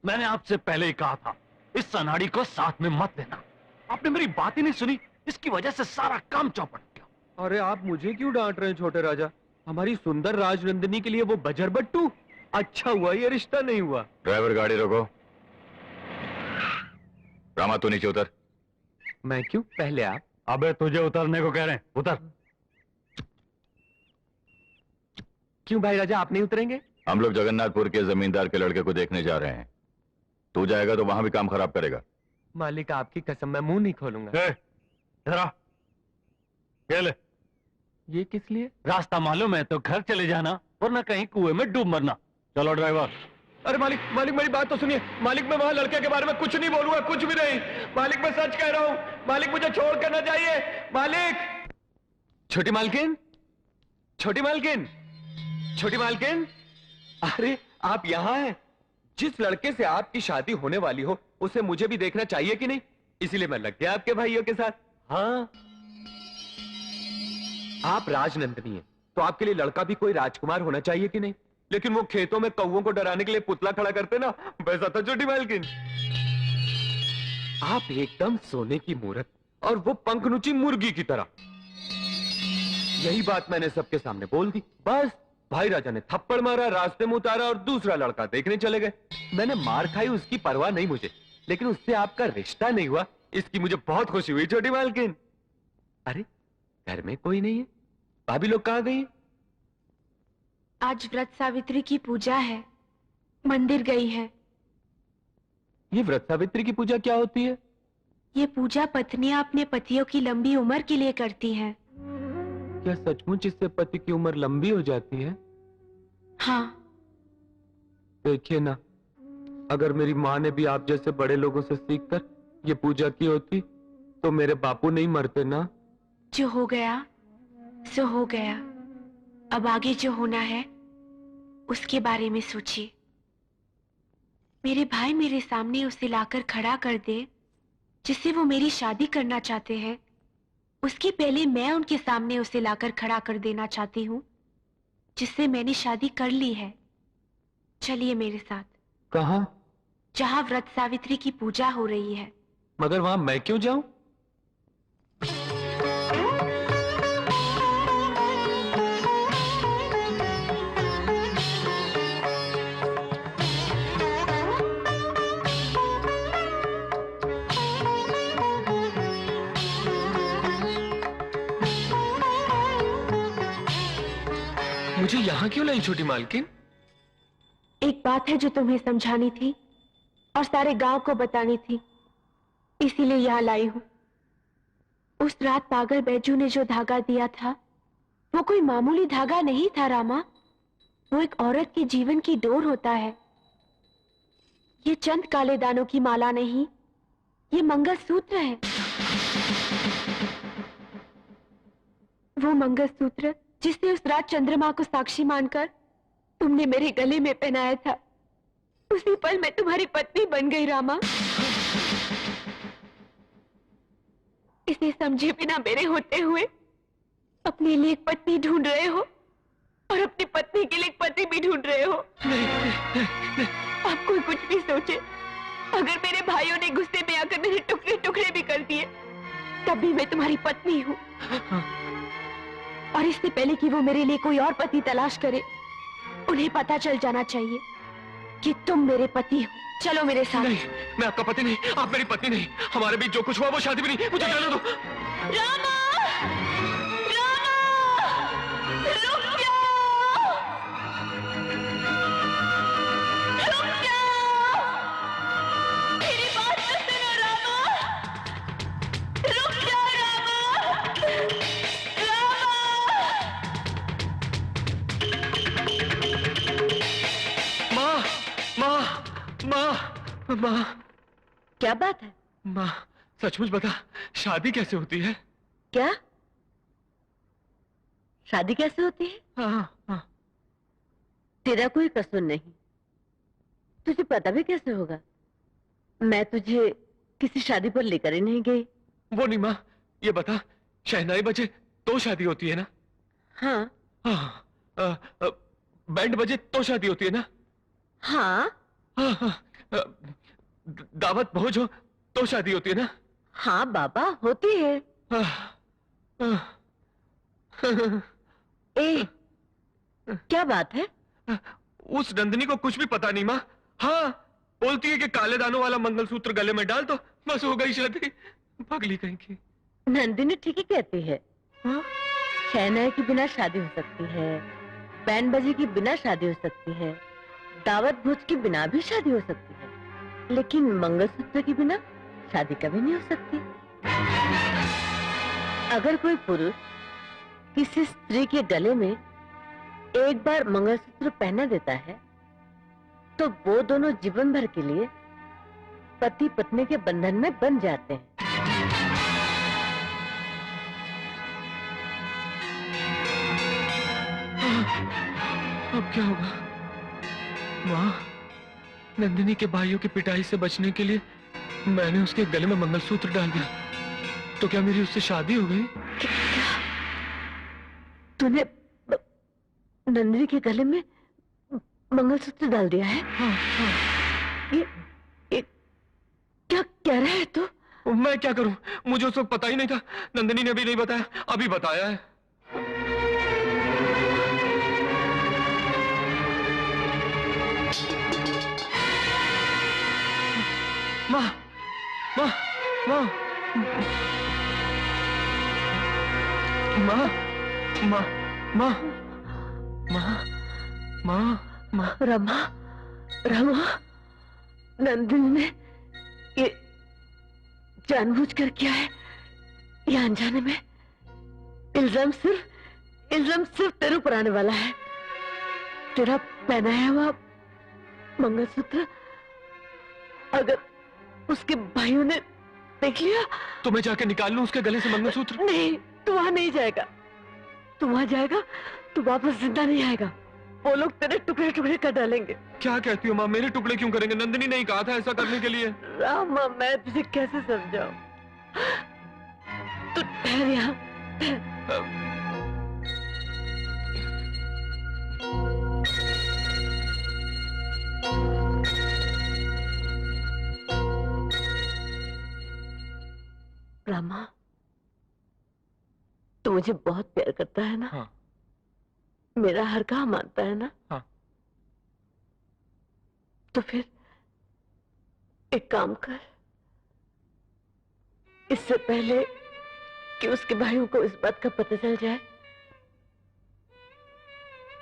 मैंने आपसे पहले ही कहा था इस सनाड़ी को साथ में मत लेना। आपने मेरी बात ही नहीं सुनी, इसकी वजह से सारा काम चौपट गया। अरे आप मुझे क्यों डांट रहे हैं छोटे राजा? हमारी सुंदर राजनंदिनी के लिए वो बजर बट्टू? अच्छा हुआ ये रिश्ता नहीं हुआ। ड्राइवर गाड़ी रोको। रामा तू नीचे उतर। मैं क्यों? पहले आप। अबे तुझे उतरने को कह रहे हैं, उतर। क्यों भाई राजा, आप नहीं उतरेंगे? हम लोग जगन्नाथपुर के जमींदार के लड़के को देखने जा रहे हैं। तू जाएगा तो वहां भी काम खराब करेगा। मालिक आपकी कसम, मैं मुंह नहीं खोलूंगा। इधर आ। ये ले। ये किस लिए? रास्ता मालूम है तो घर चले जाना, वरना कहीं कुएं में डूब मरना। चलो ड्राइवर। अरे मालिक, मालिक मेरी बात तो सुनिए। मालिक मैं वहां लड़के के बारे में कुछ नहीं बोलूंगा, कुछ भी नहीं। मालिक मैं सच कह रहा हूं। मालिक मुझे छोड़ कर ना जाइए। मालिक। छोटी मालकिन, छोटी मालकिन, छोटी मालकिन। अरे आप यहाँ हैं? जिस लड़के से आपकी शादी होने वाली हो उसे मुझे भी देखना चाहिए कि नहीं? इसीलिए मैं लग गया आपके भाइयों के साथ। हाँ, आप राजनंदिनी हैं तो आपके लिए लड़का भी कोई राजकुमार होना चाहिए कि नहीं? लेकिन वो खेतों में कौवों को डराने के लिए पुतला खड़ा करते ना, वैसा था छोटी मालकिन। आप एकदम सोने की मूरत और वो पंखनुची मुर्गी की तरह। यही बात मैंने सबके सामने बोल दी। बस भाई राजा ने थप्पड़ मारा, रास्ते में उतारा और दूसरा लड़का देखने चले गए। मैंने मार खाई उसकी परवाह नहीं मुझे, लेकिन उससे आपका रिश्ता नहीं हुआ इसकी मुझे बहुत खुशी हुई छोटी मालकिन। अरे घर में कोई नहीं है, भाभी लोग कहाँ गई? आज व्रत सावित्री की पूजा है, मंदिर गई है। ये व्रत सावित्री की पूजा क्या होती है? ये पूजा पत्नियां अपने पतियों की लंबी उम्र के लिए करती हैं। क्या सचमुच इससे पति की उम्र लंबी हो जाती है? हाँ। देखिए ना, अगर मेरी माँ ने भी आप जैसे बड़े लोगों से सीखकर ये पूजा की होती तो मेरे बापू नहीं मरते ना। जो हो गया सो हो गया। अब आगे जो होना है उसके बारे में सोचिए। मेरे भाई मेरे सामने उसे लाकर खड़ा कर दे जिससे वो मेरी शादी करना चाहते हैं, उसके पहले मैं उनके सामने उसे लाकर खड़ा कर देना चाहती हूँ जिससे मैंने शादी कर ली है। चलिए मेरे साथ। कहाँ? जहाँ व्रत सावित्री की पूजा हो रही है। मगर वहां मैं क्यों जाऊं? मुझे यहाँ क्यों लाई छोटी मालकिन? एक बात है जो तुम्हें समझानी थी और सारे गांव को बतानी थी, इसीलिए यहाँ लाई हूँ। उस रात पागल बैजू ने जो धागा दिया था वो कोई मामूली धागा नहीं था रामा। वो एक औरत के जीवन की डोर होता है। ये चंद काले दानों की माला नहीं, ये मंगलसूत्र है। वो मंगलसूत्र जिसे उस रात चंद्रमा को साक्षी मानकर तुमने मेरे गले में पहनाया था, उसी पल मैं तुम्हारी पत्नी बन गई रामा। इसे समझे बिना मेरे होते हुए अपने लिए एक पत्नी ढूंढ रहे हो और अपनी पत्नी के लिए एक पति भी ढूंढ रहे हो। आप कोई कुछ भी सोचे, अगर मेरे भाइयों ने गुस्से में आकर मेरे टुकड़े टुकड़े भी कर दिए तब भी मैं तुम्हारी पत्नी हूँ। और इससे पहले कि वो मेरे लिए कोई और पति तलाश करे, उन्हें पता चल जाना चाहिए कि तुम मेरे पति हो। चलो मेरे साथ। नहीं, मैं आपका पति नहीं, आप मेरी पत्नी नहीं। हमारे बीच जो कुछ हुआ वो शादी भी नहीं। मुझे जाने दो। रामा! रामा! रुक जाओ! रुक जाओ! मेरी बात तो सुनो रामा! रुक जाओ रामा! माँ, माँ, क्या बात है? माँ सचमुच बता, शादी कैसे होती है? क्या? शादी कैसे होती है? हाँ, हाँ। तेरा कोई कसूर नहीं, तुझे पता भी कैसे होगा? मैं तुझे किसी शादी पर लेकर ही नहीं गई। वो नहीं माँ, ये बता शहनाई बजे तो शादी होती है ना? हाँ। बैंड बजे तो शादी होती है ना? हाँ। दावत भोज हो तो शादी होती है ना? हाँ बाबा, होती है। ए, क्या बात है? उस नंदिनी को कुछ भी पता नहीं माँ। हाँ, बोलती है कि काले दानों वाला मंगलसूत्र गले में डाल दो, बस हो गई शादी। पगली कहीं की। नंदिनी ठीक ही कहती है। शहनाई के बिना शादी हो सकती है, बैंड बजे के बिना शादी हो सकती है, दावत भोज के बिना भी शादी हो सकती है, लेकिन मंगलसूत्र के बिना शादी कभी नहीं हो सकती। अगर कोई पुरुष किसी स्त्री के गले में एक बार मंगलसूत्र पहना देता है तो वो दोनों जीवन भर के लिए पति पत्नी के बंधन में बंध जाते हैं। अब क्या होगा? माँ, नंदिनी के भाइयों की पिटाई से बचने के लिए मैंने उसके गले में मंगलसूत्र डाल दिया, तो क्या मेरी उससे शादी हो गई? क्या? तूने नंदिनी के गले में मंगलसूत्र डाल दिया है? हाँ, हाँ। ये क्या कह रहा है तू? मैं क्या करूं? मुझे उस वक्त पता ही नहीं था। नंदिनी ने भी नहीं बताया, अभी बताया है। माँ, माँ, माँ, माँ, माँ, माँ, माँ, माँ, माँ। रमा, रमा, नंदिनी ने ये जानबूझकर किया है या अनजाने में? इल्जाम सिर्फ तेरे ऊपर आने वाला है। तेरा पहनाया हुआ मंगलसूत्र अगर उसके भाइयों ने देख लिया तो मैं जाके निकाल लूं उसके गले से मंगलसूत्र? नहीं, तू वहां नहीं जाएगा। तू वहां जाएगा तो वापस जिंदा नहीं आएगा। वो लोग तेरे टुकड़े टुकड़े कर डालेंगे। क्या कहती हो माँ? मेरे टुकड़े क्यों करेंगे? नंदिनी ने ही कहा था ऐसा करने के लिए। रामा, मैं तुझे कैसे समझाऊं? तू ठहर यहाँ। रामा, तू मुझे बहुत प्यार करता है ना? हाँ। मेरा हर कहा मानता है ना? हाँ। तो फिर एक काम कर, इससे पहले कि उसके भाइयों को इस बात का पता चल जाए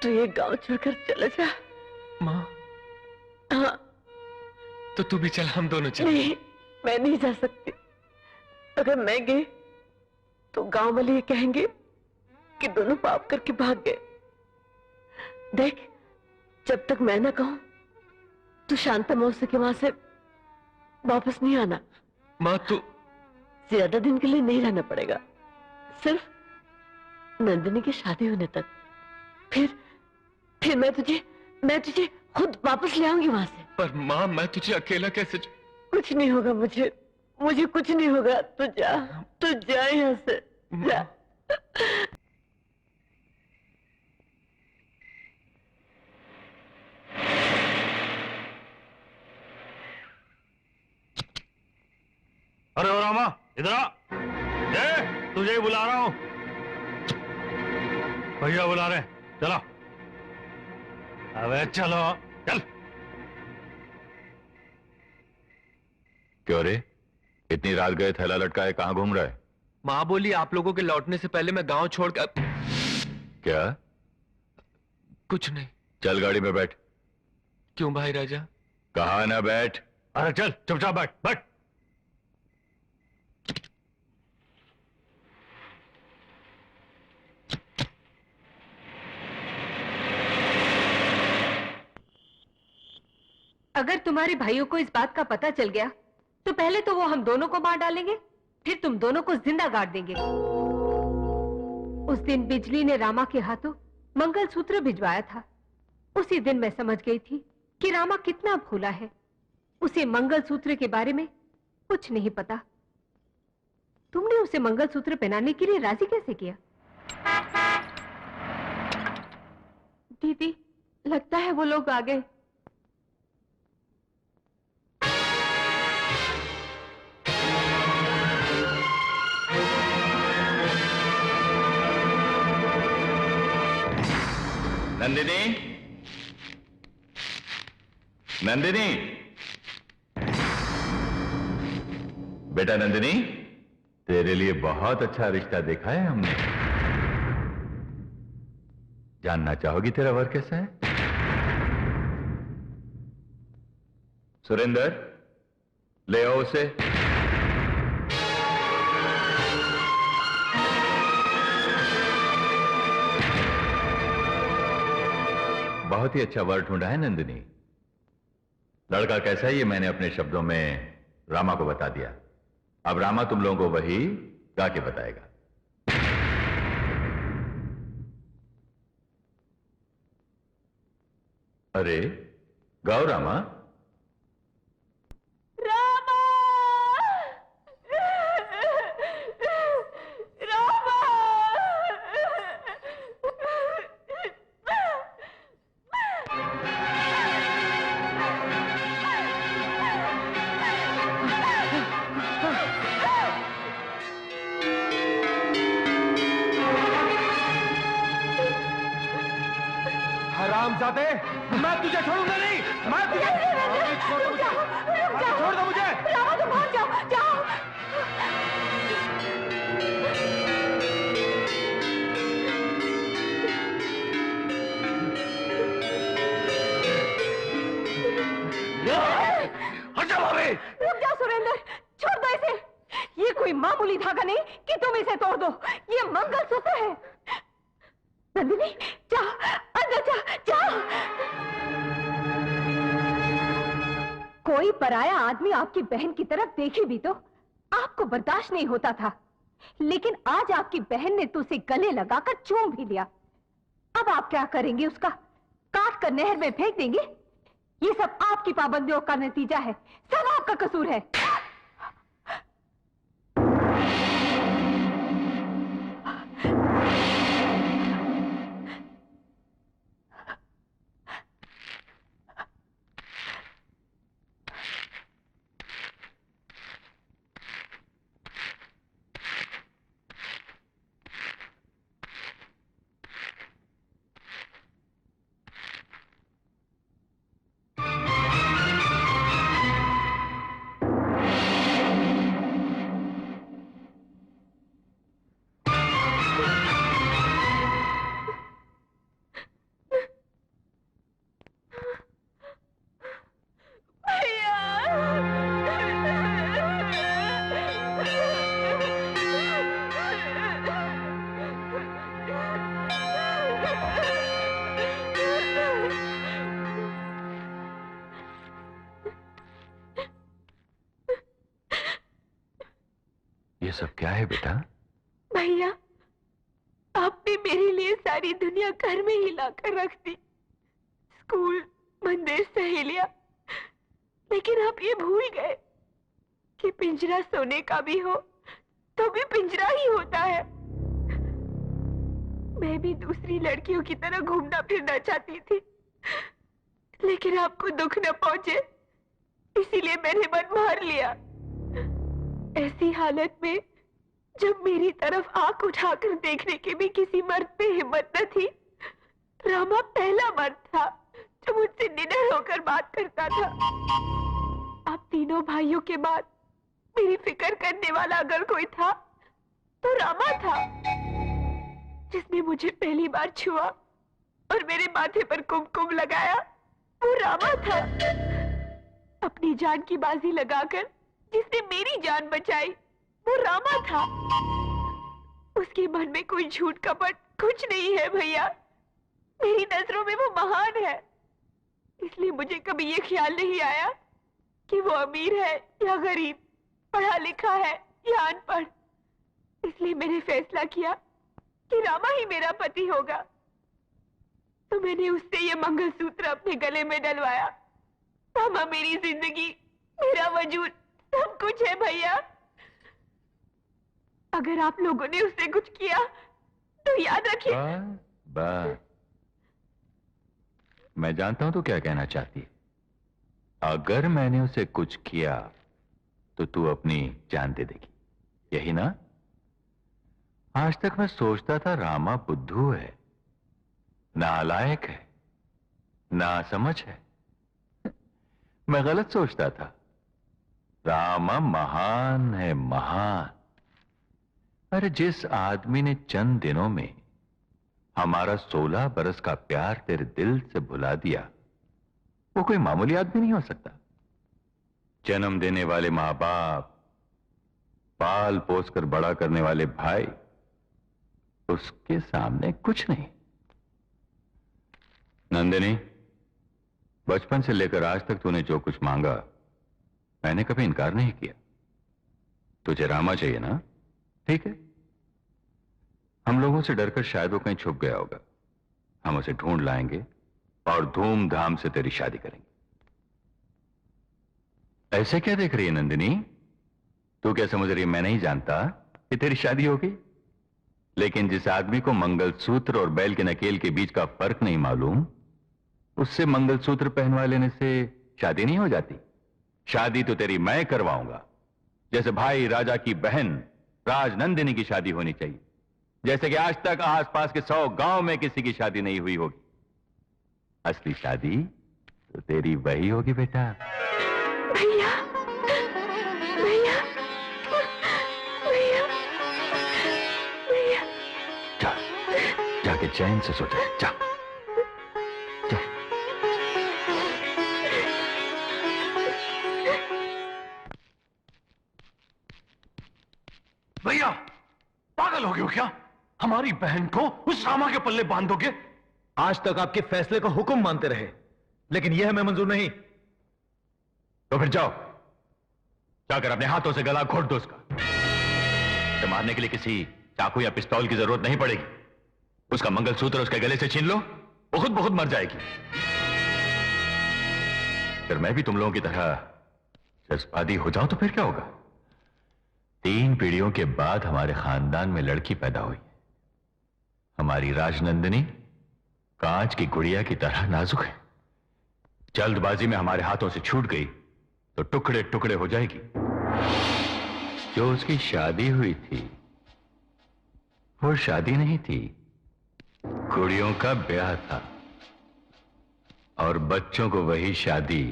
तो ये गांव छोड़कर चला जा। माँ। हाँ। तो तू भी चल, हम दोनों चल। नहीं, मैं नहीं जा सकती। अगर मैं गई तो गांव वाले ये कहेंगे कि दोनों पाप करके भाग गए। देख, जब तक मैं ना कहूं तो शांता मौसी के वहां से वापस नहीं आना। माँ, तू ज्यादा दिन के लिए नहीं रहना पड़ेगा, सिर्फ नंदिनी की शादी होने तक। फिर मैं तुझे खुद वापस ले आऊंगी वहां से। पर माँ, मैं तुझे अकेला कैसे? कुछ नहीं होगा मुझे कुछ नहीं होगा। तू जा यहाँ से, जा। अरे ओ रामा, इधर आ। तुझे ही बुला रहा हूं। भैया बुला रहे हैं, चलो। अबे चलो, चल। क्यों रे, इतनी रात गए थैला लटकाए कहां घूम रहा है? माँ बोली आप लोगों के लौटने से पहले मैं गांव छोड़कर। क्या? कुछ नहीं। चल गाड़ी में बैठ। क्यों भाई राजा? कहा ना बैठ। अरे चल, चुपचाप बैठ, बैठ। अगर तुम्हारे भाइयों को इस बात का पता चल गया तो पहले तो वो हम दोनों को मार डालेंगे, फिर तुम दोनों को जिंदा गाड़ देंगे। उस दिन बिजली ने रामा के हाथों मंगलसूत्र भिजवाया था। उसी दिन मैं समझ गई थी कि रामा कितना भोला है। उसे मंगलसूत्र के बारे में कुछ नहीं पता। तुमने उसे मंगलसूत्र पहनाने के लिए राजी कैसे किया? दीदी, लगता है वो लोग आ गए। नंदिनी, नंदिनी, बेटा नंदिनी, तेरे लिए बहुत अच्छा रिश्ता देखा है हमने। जानना चाहोगी तेरा वर कैसा है? सुरेंद्र, ले आओ उसे। बहुत ही अच्छा वर ढूंढा है नंदिनी। लड़का कैसा है ये मैंने अपने शब्दों में रामा को बता दिया। अब रामा तुम लोगों को वही गा के बताएगा। अरे गाओ रामा। हरामजादे, मैं तुझे छोड़ूंगा नहीं। मैं तुझे छोड़ दो मुझे। छोड़ दो मुझे। रामा, तुम भाग जाओ, जाओ। रुक जाओ सुरेंद्र, छोड़ दो इसे। ये कोई मामूली धागा नहीं कि तुम इसे तोड़ दो। ये मंगलसूत्र है। नंदिनी, जाओ, अंदर जाओ। कोई पराया आदमी आपकी बहन की तरफ देखे भी तो आपको बर्दाश्त नहीं होता था, लेकिन आज आपकी बहन ने तो उसे गले लगाकर चूम भी लिया। अब आप क्या करेंगे? उसका काट कर नहर में फेंक देंगे? ये सब आपकी पाबंदियों का नतीजा है, सब आपका कसूर है। ये सब क्या है बेटा? भैया, आपने मेरे लिए सारी दुनिया घर में ही लाकर रख दी, स्कूल, मंदिर, सहेलियां, लेकिन आप ये भूल गए कि पिंजरा सोने का भी हो तो भी पिंजरा ही होता है। मैं भी दूसरी लड़कियों की तरह घूमना फिरना चाहती थी, लेकिन आपको दुख न पहुंचे इसीलिए मैंने मन मार लिया। ऐसी हालत में जब मेरी तरफ आंख उठाकर देखने की भी किसी मर्द पे हिम्मत न थी, रामा पहला मर्द था जो मुझसे निडर होकर बात करता था। आप तीनों भाइयों के बाद मेरी फिक्र करने वाला अगर कोई था तो रामा था। जिसने मुझे पहली बार छुआ और मेरे माथे पर कुमकुम लगाया वो रामा था। अपनी जान की बाजी लगाकर जिसने मेरी जान बचाई वो रामा था। उसके मन में कोई झूठ कपट कुछ नहीं है भैया। मेरी नजरों में वो महान है, इसलिए मुझे कभी ये ख्याल नहीं आया कि वो अमीर है या गरीब, पढ़ा लिखा है या अनपढ़। इसलिए मैंने फैसला किया कि रामा ही मेरा पति होगा, तो मैंने उससे ये मंगलसूत्र अपने गले में डलवाया। रामा मेरी जिंदगी, मेरा वजूद, सब कुछ है भैया। अगर आप लोगों ने उससे कुछ किया तो याद रखिए। बस मैं जानता हूं तू क्या कहना चाहती है। अगर मैंने उसे कुछ किया तो तू अपनी जान दे देगी, यही ना? आज तक मैं सोचता था रामा बुद्धू है, नालायक है, नासमझ है। मैं गलत सोचता था। रामा महान है, महान। अरे जिस आदमी ने चंद दिनों में हमारा 16 बरस का प्यार तेरे दिल से भुला दिया, वो कोई मामूली आदमी नहीं हो सकता। जन्म देने वाले मां बाप, पाल पोस कर बड़ा करने वाले भाई, उसके सामने कुछ नहीं। नंदिनी, बचपन से लेकर आज तक तूने जो कुछ मांगा मैंने कभी इनकार नहीं किया। तुझे रामा चाहिए ना? ठीक है, हम लोगों से डरकर शायद वो कहीं छुप गया होगा। हम उसे ढूंढ लाएंगे और धूमधाम से तेरी शादी करेंगे। ऐसे क्या देख रही है नंदिनी? तू क्या समझ रही है मैं नहीं जानता कि तेरी शादी होगी? लेकिन जिस आदमी को मंगलसूत्र और बैल के नकेल के बीच का फर्क नहीं मालूम, उससे मंगलसूत्र पहनवा लेने से शादी नहीं हो जाती। शादी तो तेरी मैं करवाऊंगा, जैसे भाई राजा की बहन राजनंदिनी की शादी होनी चाहिए, जैसे कि आज तक आसपास के 100 गांव में किसी की शादी नहीं हुई होगी। असली शादी तो तेरी वही होगी बेटा। भैया, भैया, भैया, भैया। जा, जाके चैन से सो जा, जा। भैया, पागल हो गए हो क्या? हमारी बहन को उस रामा के पल्ले बांध दोगे? आज तक आपके फैसले का हुक्म मानते रहे, लेकिन यह हमें मंजूर नहीं। तो फिर जाओ, जाकर अपने हाथों से गला घोट दो उसका। उसे मारने के लिए किसी चाकू या पिस्तौल की जरूरत नहीं पड़ेगी। उसका मंगलसूत्र उसके गले से छीन लो, वो खुद बहुत मर जाएगी। फिर मैं भी तुम लोगों की तरह जज्बाती हो जाऊं तो फिर क्या होगा? 3 पीढ़ियों के बाद हमारे खानदान में लड़की पैदा हुई। हमारी राजनंदिनी कांच की गुड़िया की तरह नाजुक है। जल्दबाजी में हमारे हाथों से छूट गई तो टुकड़े टुकड़े हो जाएगी। जो उसकी शादी हुई थी वो शादी नहीं थी, गुड़ियों का ब्याह था। और बच्चों को वही शादी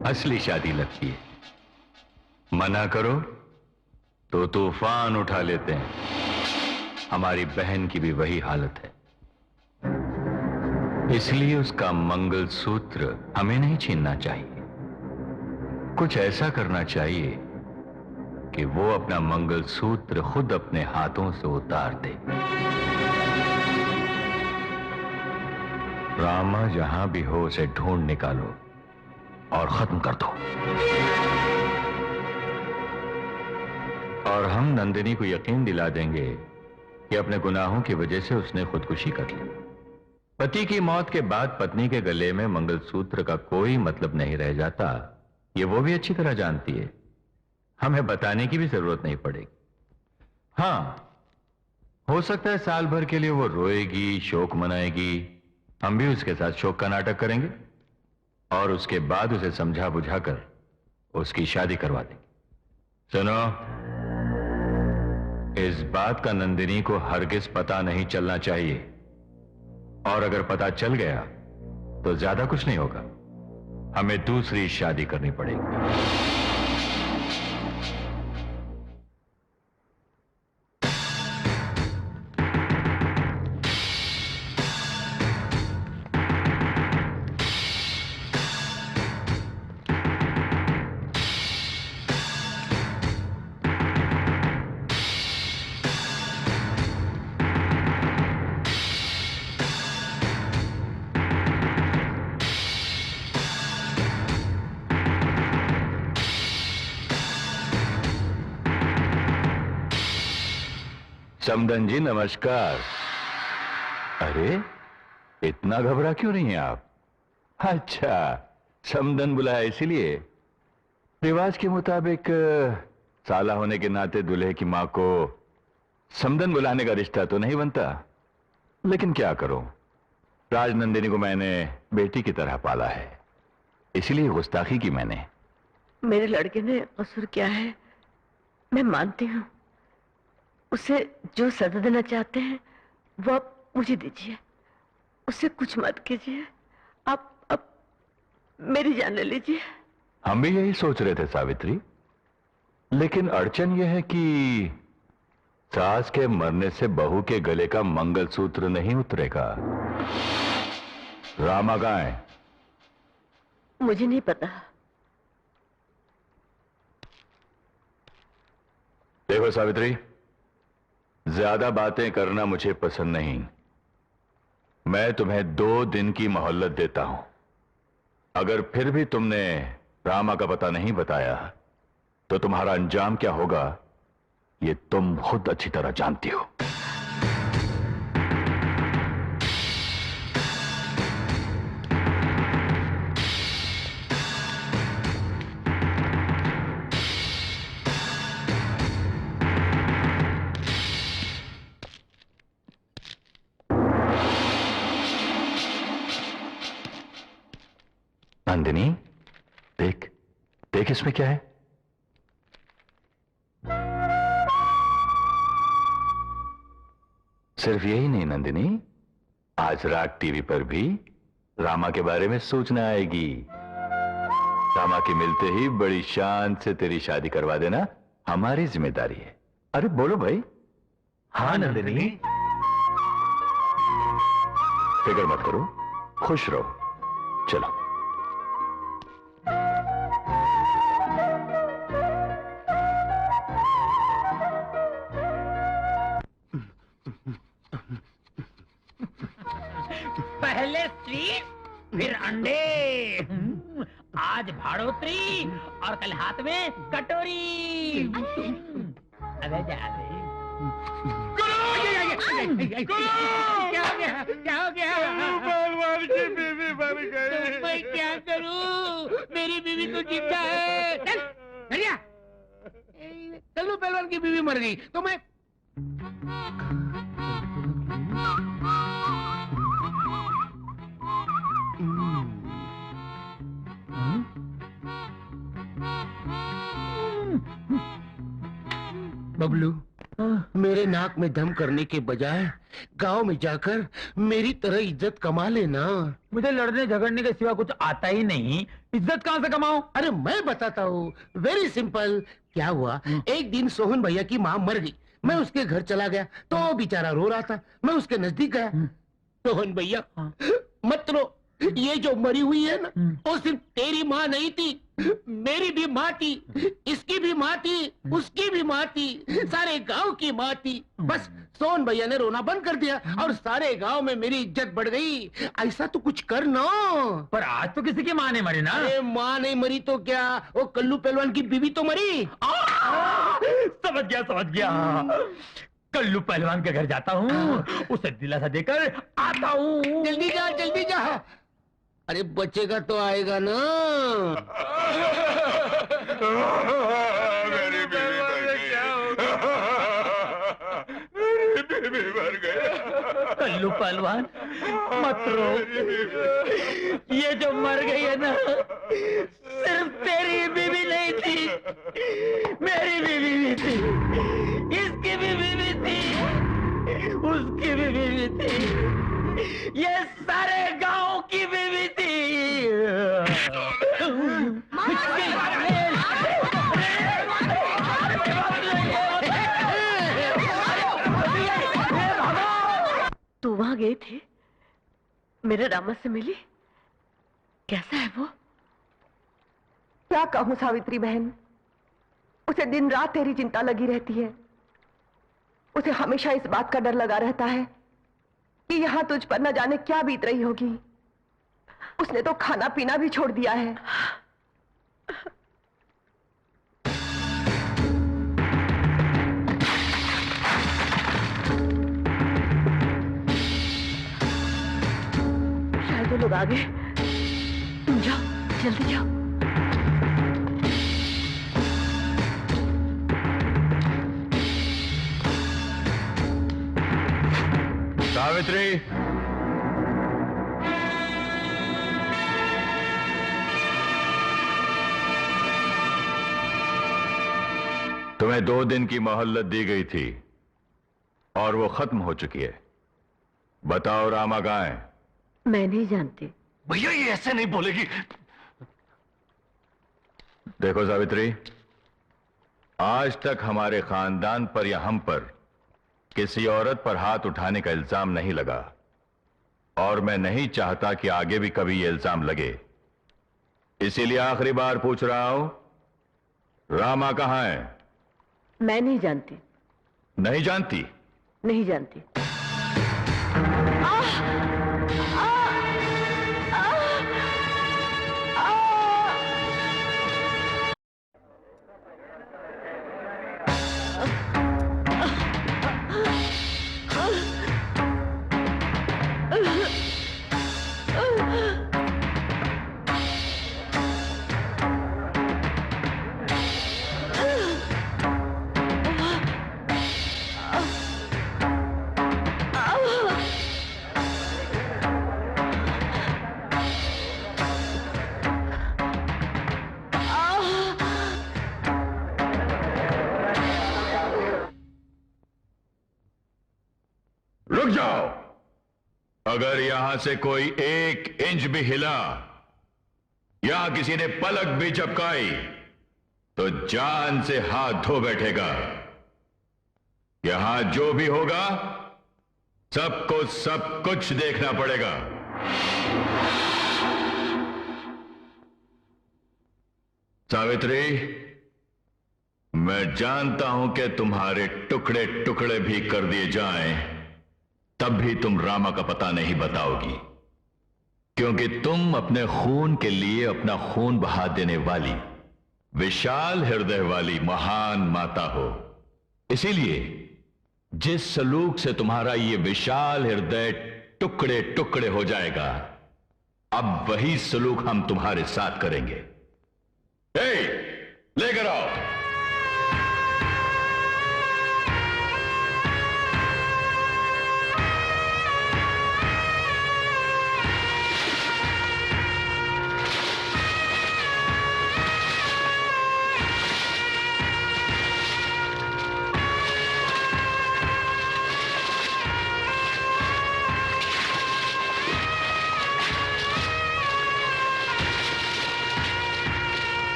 असली शादी लगती है। मना करो तो तूफान उठा लेते हैं। हमारी बहन की भी वही हालत है। इसलिए उसका मंगलसूत्र हमें नहीं छीनना चाहिए। कुछ ऐसा करना चाहिए कि वो अपना मंगलसूत्र खुद अपने हाथों से उतार दे। रामा जहां भी हो उसे ढूंढ निकालो और खत्म कर दो। और हम नंदिनी को यकीन दिला देंगे कि अपने गुनाहों की वजह से उसने खुदकुशी कर ली। पति की मौत के बाद पत्नी के गले में मंगलसूत्र का कोई मतलब नहीं रह जाता, ये वो भी अच्छी तरह जानती है। हमें बताने की भी जरूरत नहीं पड़ेगी। हां, हो सकता है साल भर के लिए वो रोएगी, शोक मनाएगी। हम भी उसके साथ शोक का नाटक करेंगे और उसके बाद उसे समझा बुझाकर उसकी शादी करवा देंगे। सुनो, इस बात का नंदिनी को हरगिज पता नहीं चलना चाहिए, और अगर पता चल गया तो ज्यादा कुछ नहीं होगा, हमें दूसरी शादी करनी पड़ेगी। समदन जी नमस्कार। अरे इतना घबरा क्यों नहीं है आप? अच्छा, समदन बुलाया इसीलिए। रिवाज के मुताबिक साला होने के नाते दूल्हे की मां को समधन बुलाने का रिश्ता तो नहीं बनता, लेकिन क्या करूं, राजनंदिनी को मैंने बेटी की तरह पाला है, इसलिए गुस्ताखी की मैंने। मेरे लड़के ने कसूर किया है, मैं मानती हूँ। उसे जो सजा देना चाहते हैं वो आप मुझे दीजिए, उससे कुछ मत कीजिए। आप मेरी जान ले लीजिए। हम भी यही सोच रहे थे सावित्री, लेकिन अड़चन यह है कि सास के मरने से बहू के गले का मंगलसूत्र नहीं उतरेगा। रामा कहाँ है? मुझे नहीं पता। देखो सावित्री, ज्यादा बातें करना मुझे पसंद नहीं। मैं तुम्हें 2 दिन की मोहलत देता हूं। अगर फिर भी तुमने रामा का पता नहीं बताया तो तुम्हारा अंजाम क्या होगा ये तुम खुद अच्छी तरह जानती हो। नंदिनी, देख देख इसमें क्या है। सिर्फ यही नहीं नंदिनी, आज रात टीवी पर भी रामा के बारे में सूचना आएगी। रामा के मिलते ही बड़ी शान से तेरी शादी करवा देना हमारी जिम्मेदारी है। अरे बोलो भाई। हाँ नंदिनी, फिक्र मत करो, खुश रहो। चलो। पहले स्वीट फिर अंडे, आज भाड़ोत्री और कल हाथ में कटोरी। अबे जा रे। क्या हो गया? क्या हो गया? पहलवान की बीवी मर गई। तो मैं क्या करूं? मेरी बीवी तो जिंदा है। चल भैया, चलो पहलवान की बीवी मर गई तो मैं बबलू, मेरे नाक में दम करने के बजाय गांव में जाकर मेरी तरह इज्जत कमा लेना। मुझे लड़ने झगड़ने के सिवा कुछ आता ही नहीं, इज्जत कहाँ से कमाऊं? अरे मैं बताता हूँ, वेरी सिंपल। क्या हुआ, एक दिन सोहन भैया की माँ मर गई। मैं उसके घर चला गया तो बेचारा रो रहा था। मैं उसके नजदीक गया। सोहन भैया मत रो, ये जो मरी हुई है ना, वो सिर्फ तेरी माँ नहीं थी, मेरी भी माँ थी, इसकी भी माँ थी, उसकी भी माँ थी, सारे गांव की माँ थी। बस सोहन भैया ने रोना बंद कर दिया और सारे गांव में मेरी इज्जत बढ़ गई। ऐसा तो कुछ कर ना। पर आज तो किसी की माँ नहीं मरी ना। अरे माँ नहीं मरी तो क्या, वो कल्लू पहलवान की बीवी तो मरी। समझ गया समझ गया। कल्लू पहलवान के घर जाता हूँ, उसे दिलासा देकर आता हूँ। जल्दी जा जल्दी जा। अरे बचेगा तो आएगा ना। मेरी बीवी मर गई। कल्लू पहलवान मत रो, ये जो मर गई है ना, सिर्फ तेरी बीवी नहीं थी, मेरी बीवी भी थी, इसकी भी बीवी थी, उसकी भी बीवी थी, ये सारे गांव की बीवी थी। तू वहां गई थी, मेरे रामा से मिली? कैसा है वो? क्या कहूं सावित्री बहन, उसे दिन रात तेरी चिंता लगी रहती है। उसे हमेशा इस बात का डर लगा रहता है कि यहाँ तुझ पर न जाने क्या बीत रही होगी। उसने तो खाना पीना भी छोड़ दिया है। शायद वो लोग आ गए। तुम जाओ, जल्दी जाओ। सावित्री, तुम्हें 2 दिन की मोहल्लत दी गई थी और वो खत्म हो चुकी है। बताओ रामा कहाँ है? मैं नहीं जानती। भैया ये ऐसे नहीं बोलेगी। देखो सावित्री, आज तक हमारे खानदान पर या हम पर किसी औरत पर हाथ उठाने का इल्जाम नहीं लगा और मैं नहीं चाहता कि आगे भी कभी ये इल्जाम लगे। इसीलिए आखिरी बार पूछ रहा हूं, रामा कहाँ है? मैं नहीं जानती। नहीं जानती? नहीं जानती। रुक जाओ। अगर यहां से कोई 1 इंच भी हिला या किसी ने पलक भी झपकाई तो जान से हाथ धो बैठेगा। यहां जो भी होगा सबको सब कुछ देखना पड़ेगा। सावित्री, मैं जानता हूं कि तुम्हारे टुकड़े टुकड़े भी कर दिए जाएं तब भी तुम रामा का पता नहीं बताओगी, क्योंकि तुम अपने खून के लिए अपना खून बहा देने वाली विशाल हृदय वाली महान माता हो। इसीलिए जिस सलूक से तुम्हारा ये विशाल हृदय टुकड़े टुकड़े हो जाएगा, अब वही सलूक हम तुम्हारे साथ करेंगे। लेकर आओ।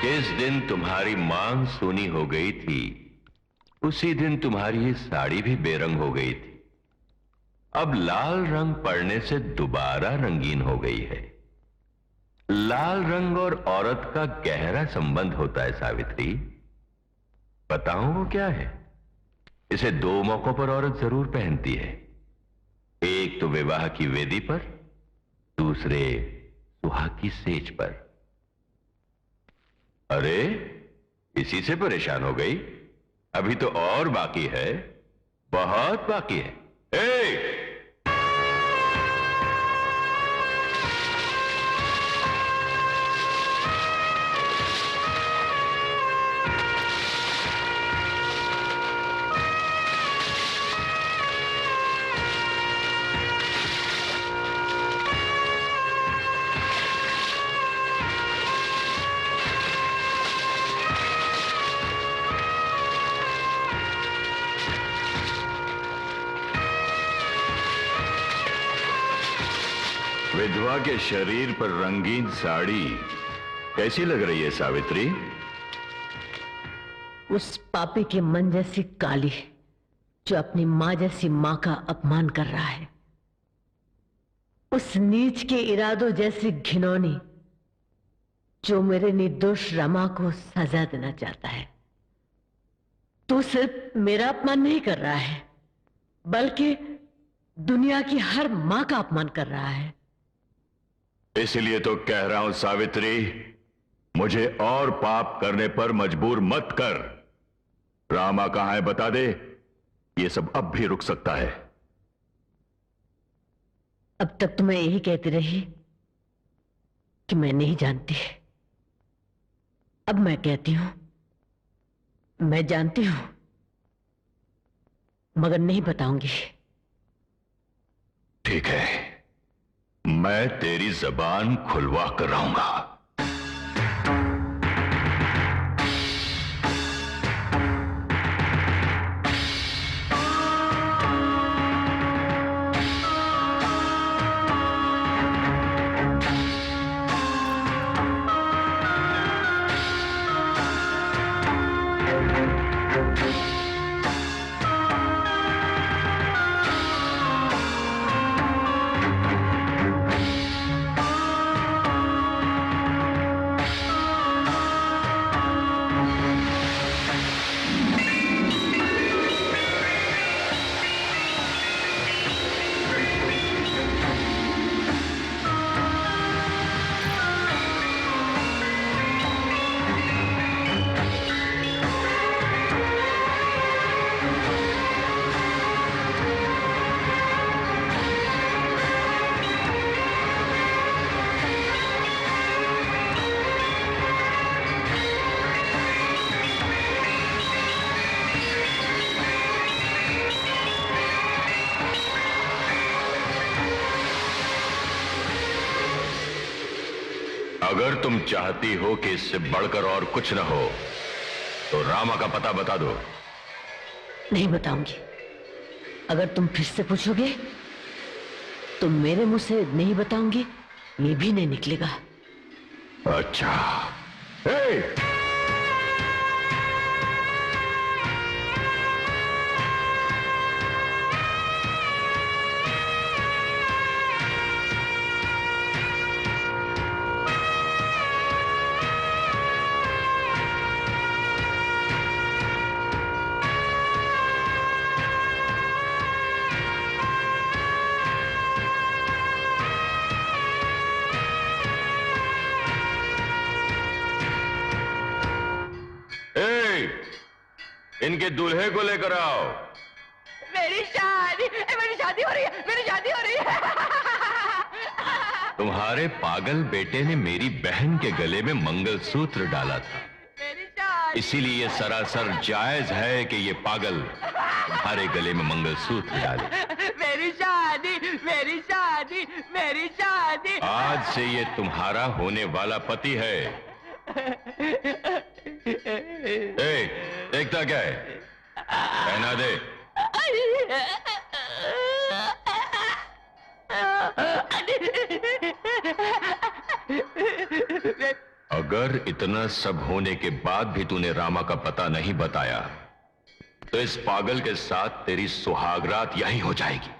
जिस दिन तुम्हारी मांग सोनी हो गई थी उसी दिन तुम्हारी ये साड़ी भी बेरंग हो गई थी। अब लाल रंग पड़ने से दोबारा रंगीन हो गई है। लाल रंग और औरत का गहरा संबंध होता है सावित्री। बताऊं वो क्या है? इसे 2 मौकों पर औरत जरूर पहनती है। एक तो विवाह की वेदी पर, दूसरे सुहाग की सेज पर। अरे इसी से परेशान हो गई? अभी तो और बाकी है, बहुत बाकी है। विधवा के शरीर पर रंगीन साड़ी कैसी लग रही है सावित्री? उस पापी के मन जैसी काली जो अपनी मां जैसी मां का अपमान कर रहा है, उस नीच के इरादों जैसी घिनौनी जो मेरे निर्दोष रमा को सजा देना चाहता है। तू सिर्फ मेरा अपमान नहीं कर रहा है, बल्कि दुनिया की हर मां का अपमान कर रहा है। इसलिए तो कह रहा हूं सावित्री, मुझे और पाप करने पर मजबूर मत कर। रामा कहां है बता दे, ये सब अब भी रुक सकता है। अब तक तो मैं यही कहती रही कि मैं नहीं जानती। अब मैं कहती हूं, मैं जानती हूं। मगर नहीं बताऊंगी। ठीक है, मैं तेरी जबान खुलवा कर आऊंगा। अगर तुम चाहती हो कि इससे बढ़कर और कुछ न हो तो रामा का पता बता दो। नहीं बताऊंगी। अगर तुम फिर से पूछोगे तो मेरे मुंह से नहीं बताऊंगी ये भी नहीं निकलेगा। अच्छा। हे! इनके दूल्हे को लेकर आओ। मेरी शादी हो रही है, मेरी शादी हो रही है। तुम्हारे पागल बेटे ने मेरी बहन के गले में मंगलसूत्र डाला था, इसीलिए ये सरासर जायज है कि ये पागल तुम्हारे गले में मंगलसूत्र डाले। मेरी शादी, मेरी शादी, मेरी शादी। आज से ये तुम्हारा होने वाला पति है। देखता क्या है, पहना दे। अगर इतना सब होने के बाद भी तूने रामा का पता नहीं बताया तो इस पागल के साथ तेरी सुहागरात यहीं हो जाएगी।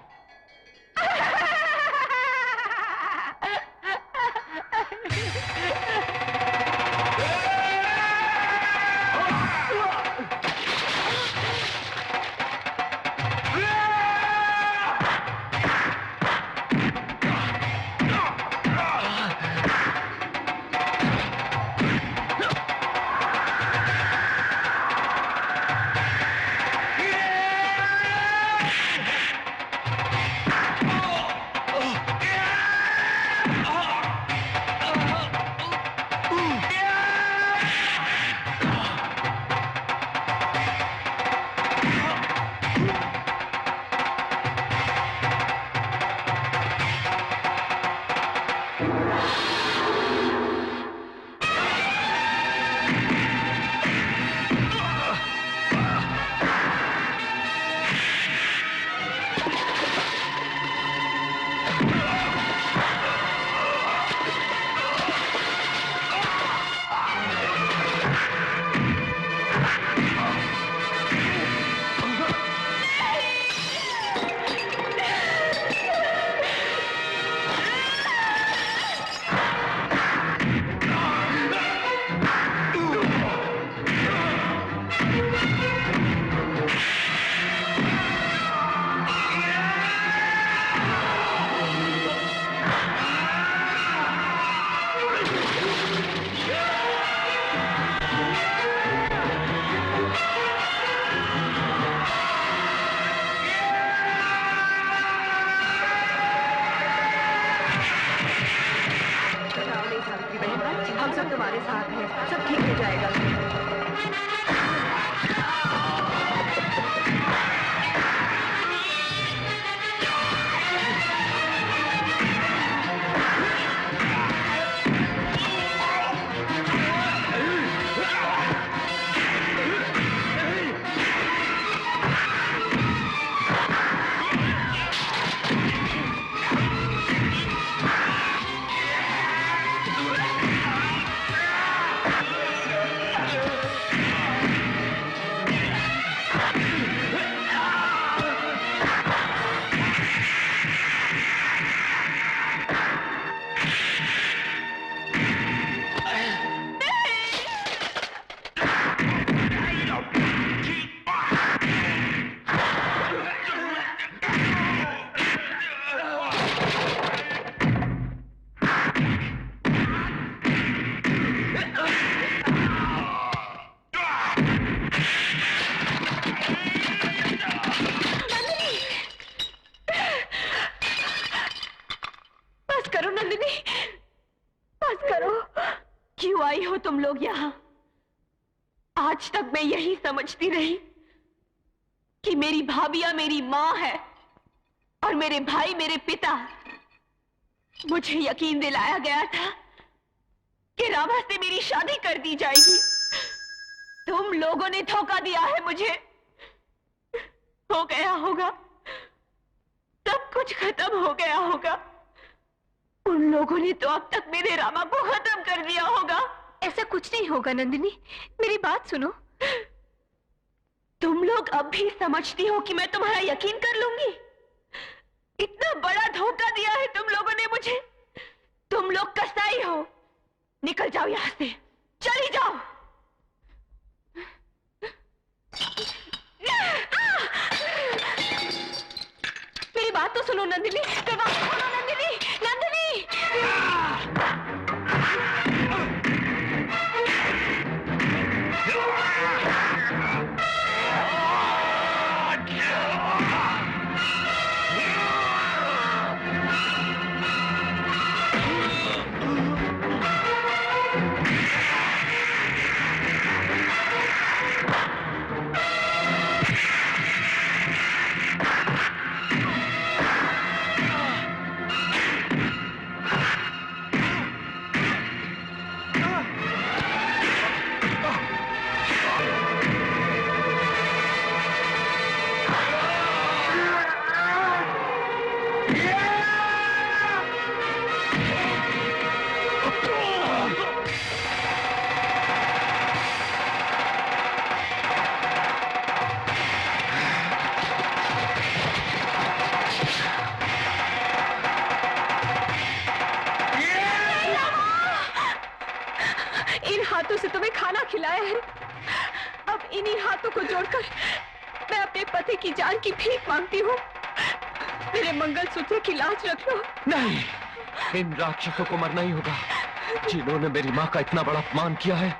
लोग यहाँ। आज तक मैं यही समझती रही कि मेरी भाभियां मेरी माँ है और मेरे भाई मेरे पिता। मुझे यकीन दिलाया गया था कि रामा से मेरी शादी कर दी जाएगी। तुम लोगों ने धोखा दिया है मुझे। हो गया होगा, सब कुछ खत्म हो गया होगा। उन लोगों ने तो अब तक मेरे रामा को खत्म कर दिया होगा। ऐसा कुछ नहीं होगा नंदिनी, मेरी बात सुनो। तुम लोग अब भी समझती हो कि मैं तुम्हारा यकीन कर लूंगी? इतना बड़ा धोखा दिया है तुम लोगों ने मुझे। तुम लोग कसाई हो। निकल जाओ यहां से, चली जाओ। मेरी बात तो सुनो नंदिनी, दरवाजा खोलो नंदिनी, नंदिनी। हाथों से तुम्हें खाना खिलाया है, अब इन्हीं हाथों को जोड़कर मैं अपने पति की जान की भीख मांगती हूँ। मेरे मंगलसूत्र की लाज रख लो। नहीं, इन राक्षसों को मरना ही होगा। जिन्होंने मेरी माँ का इतना बड़ा अपमान किया है,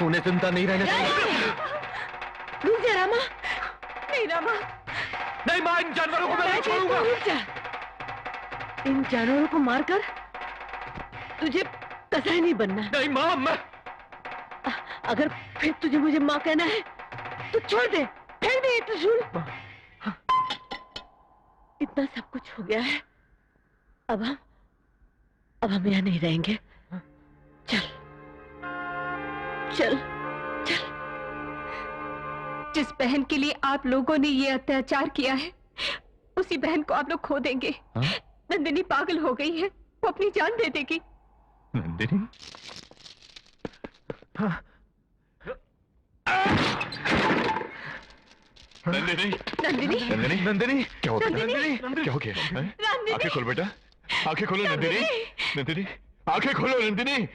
उन्हें जिंदा नहीं रहने देंगे। रुक जा रामा, नहीं रामा, नहीं माँ, इन जानवरों को मैं नहीं छोड़ूंगा। रुक जा। इन जानवरों को मारकर तुझे कसाई नहीं बनना। नहीं माँ, मैं अगर फिर तुझे मुझे माँ कहना है तो छोड़ दे, फेंक दे ये त्रिशूल। इतना सब कुछ हो गया है, अब हम यहाँ नहीं रहेंगे। चल चल चल। जिस बहन के लिए आप लोगों ने ये अत्याचार किया है, उसी बहन को आप लोग खो देंगे। नंदिनी पागल हो गई है, वो अपनी जान दे देगी। नंदिनी? नंदिनी? नंदिनी? नंदिनी? नंदिनी? क्या हो गया? नंदिनी? क्या हो गया? हैं? नंदिनी? आंखें खोल बेटा, आंखें खोलो नंदिनी। नंदिनी, आंखें खोलो नंदिनी।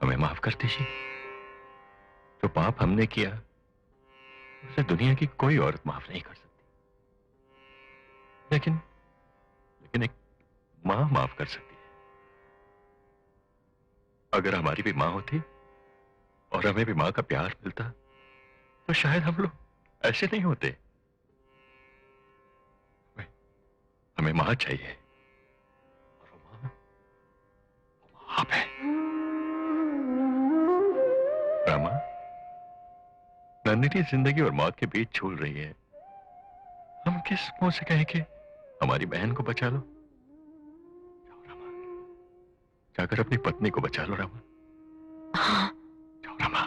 हमें माफ कर दीजिए। जो पाप हमने किया उसे दुनिया की कोई औरत माफ नहीं कर सकती, लेकिन एक मां माफ कर सकती है। अगर हमारी भी मां होती और हमें भी मां का प्यार मिलता तो शायद हम लोग ऐसे नहीं होते। हमें मां चाहिए और वो मां आप है। रामा, नंदिनी जिंदगी और मौत के बीच झूल रही है। हम किस मुंह से कहें कि हमारी बहन को बचा लो? जाओ रामा, जाकर अपनी पत्नी को बचा लो रामा। जाओ रामा।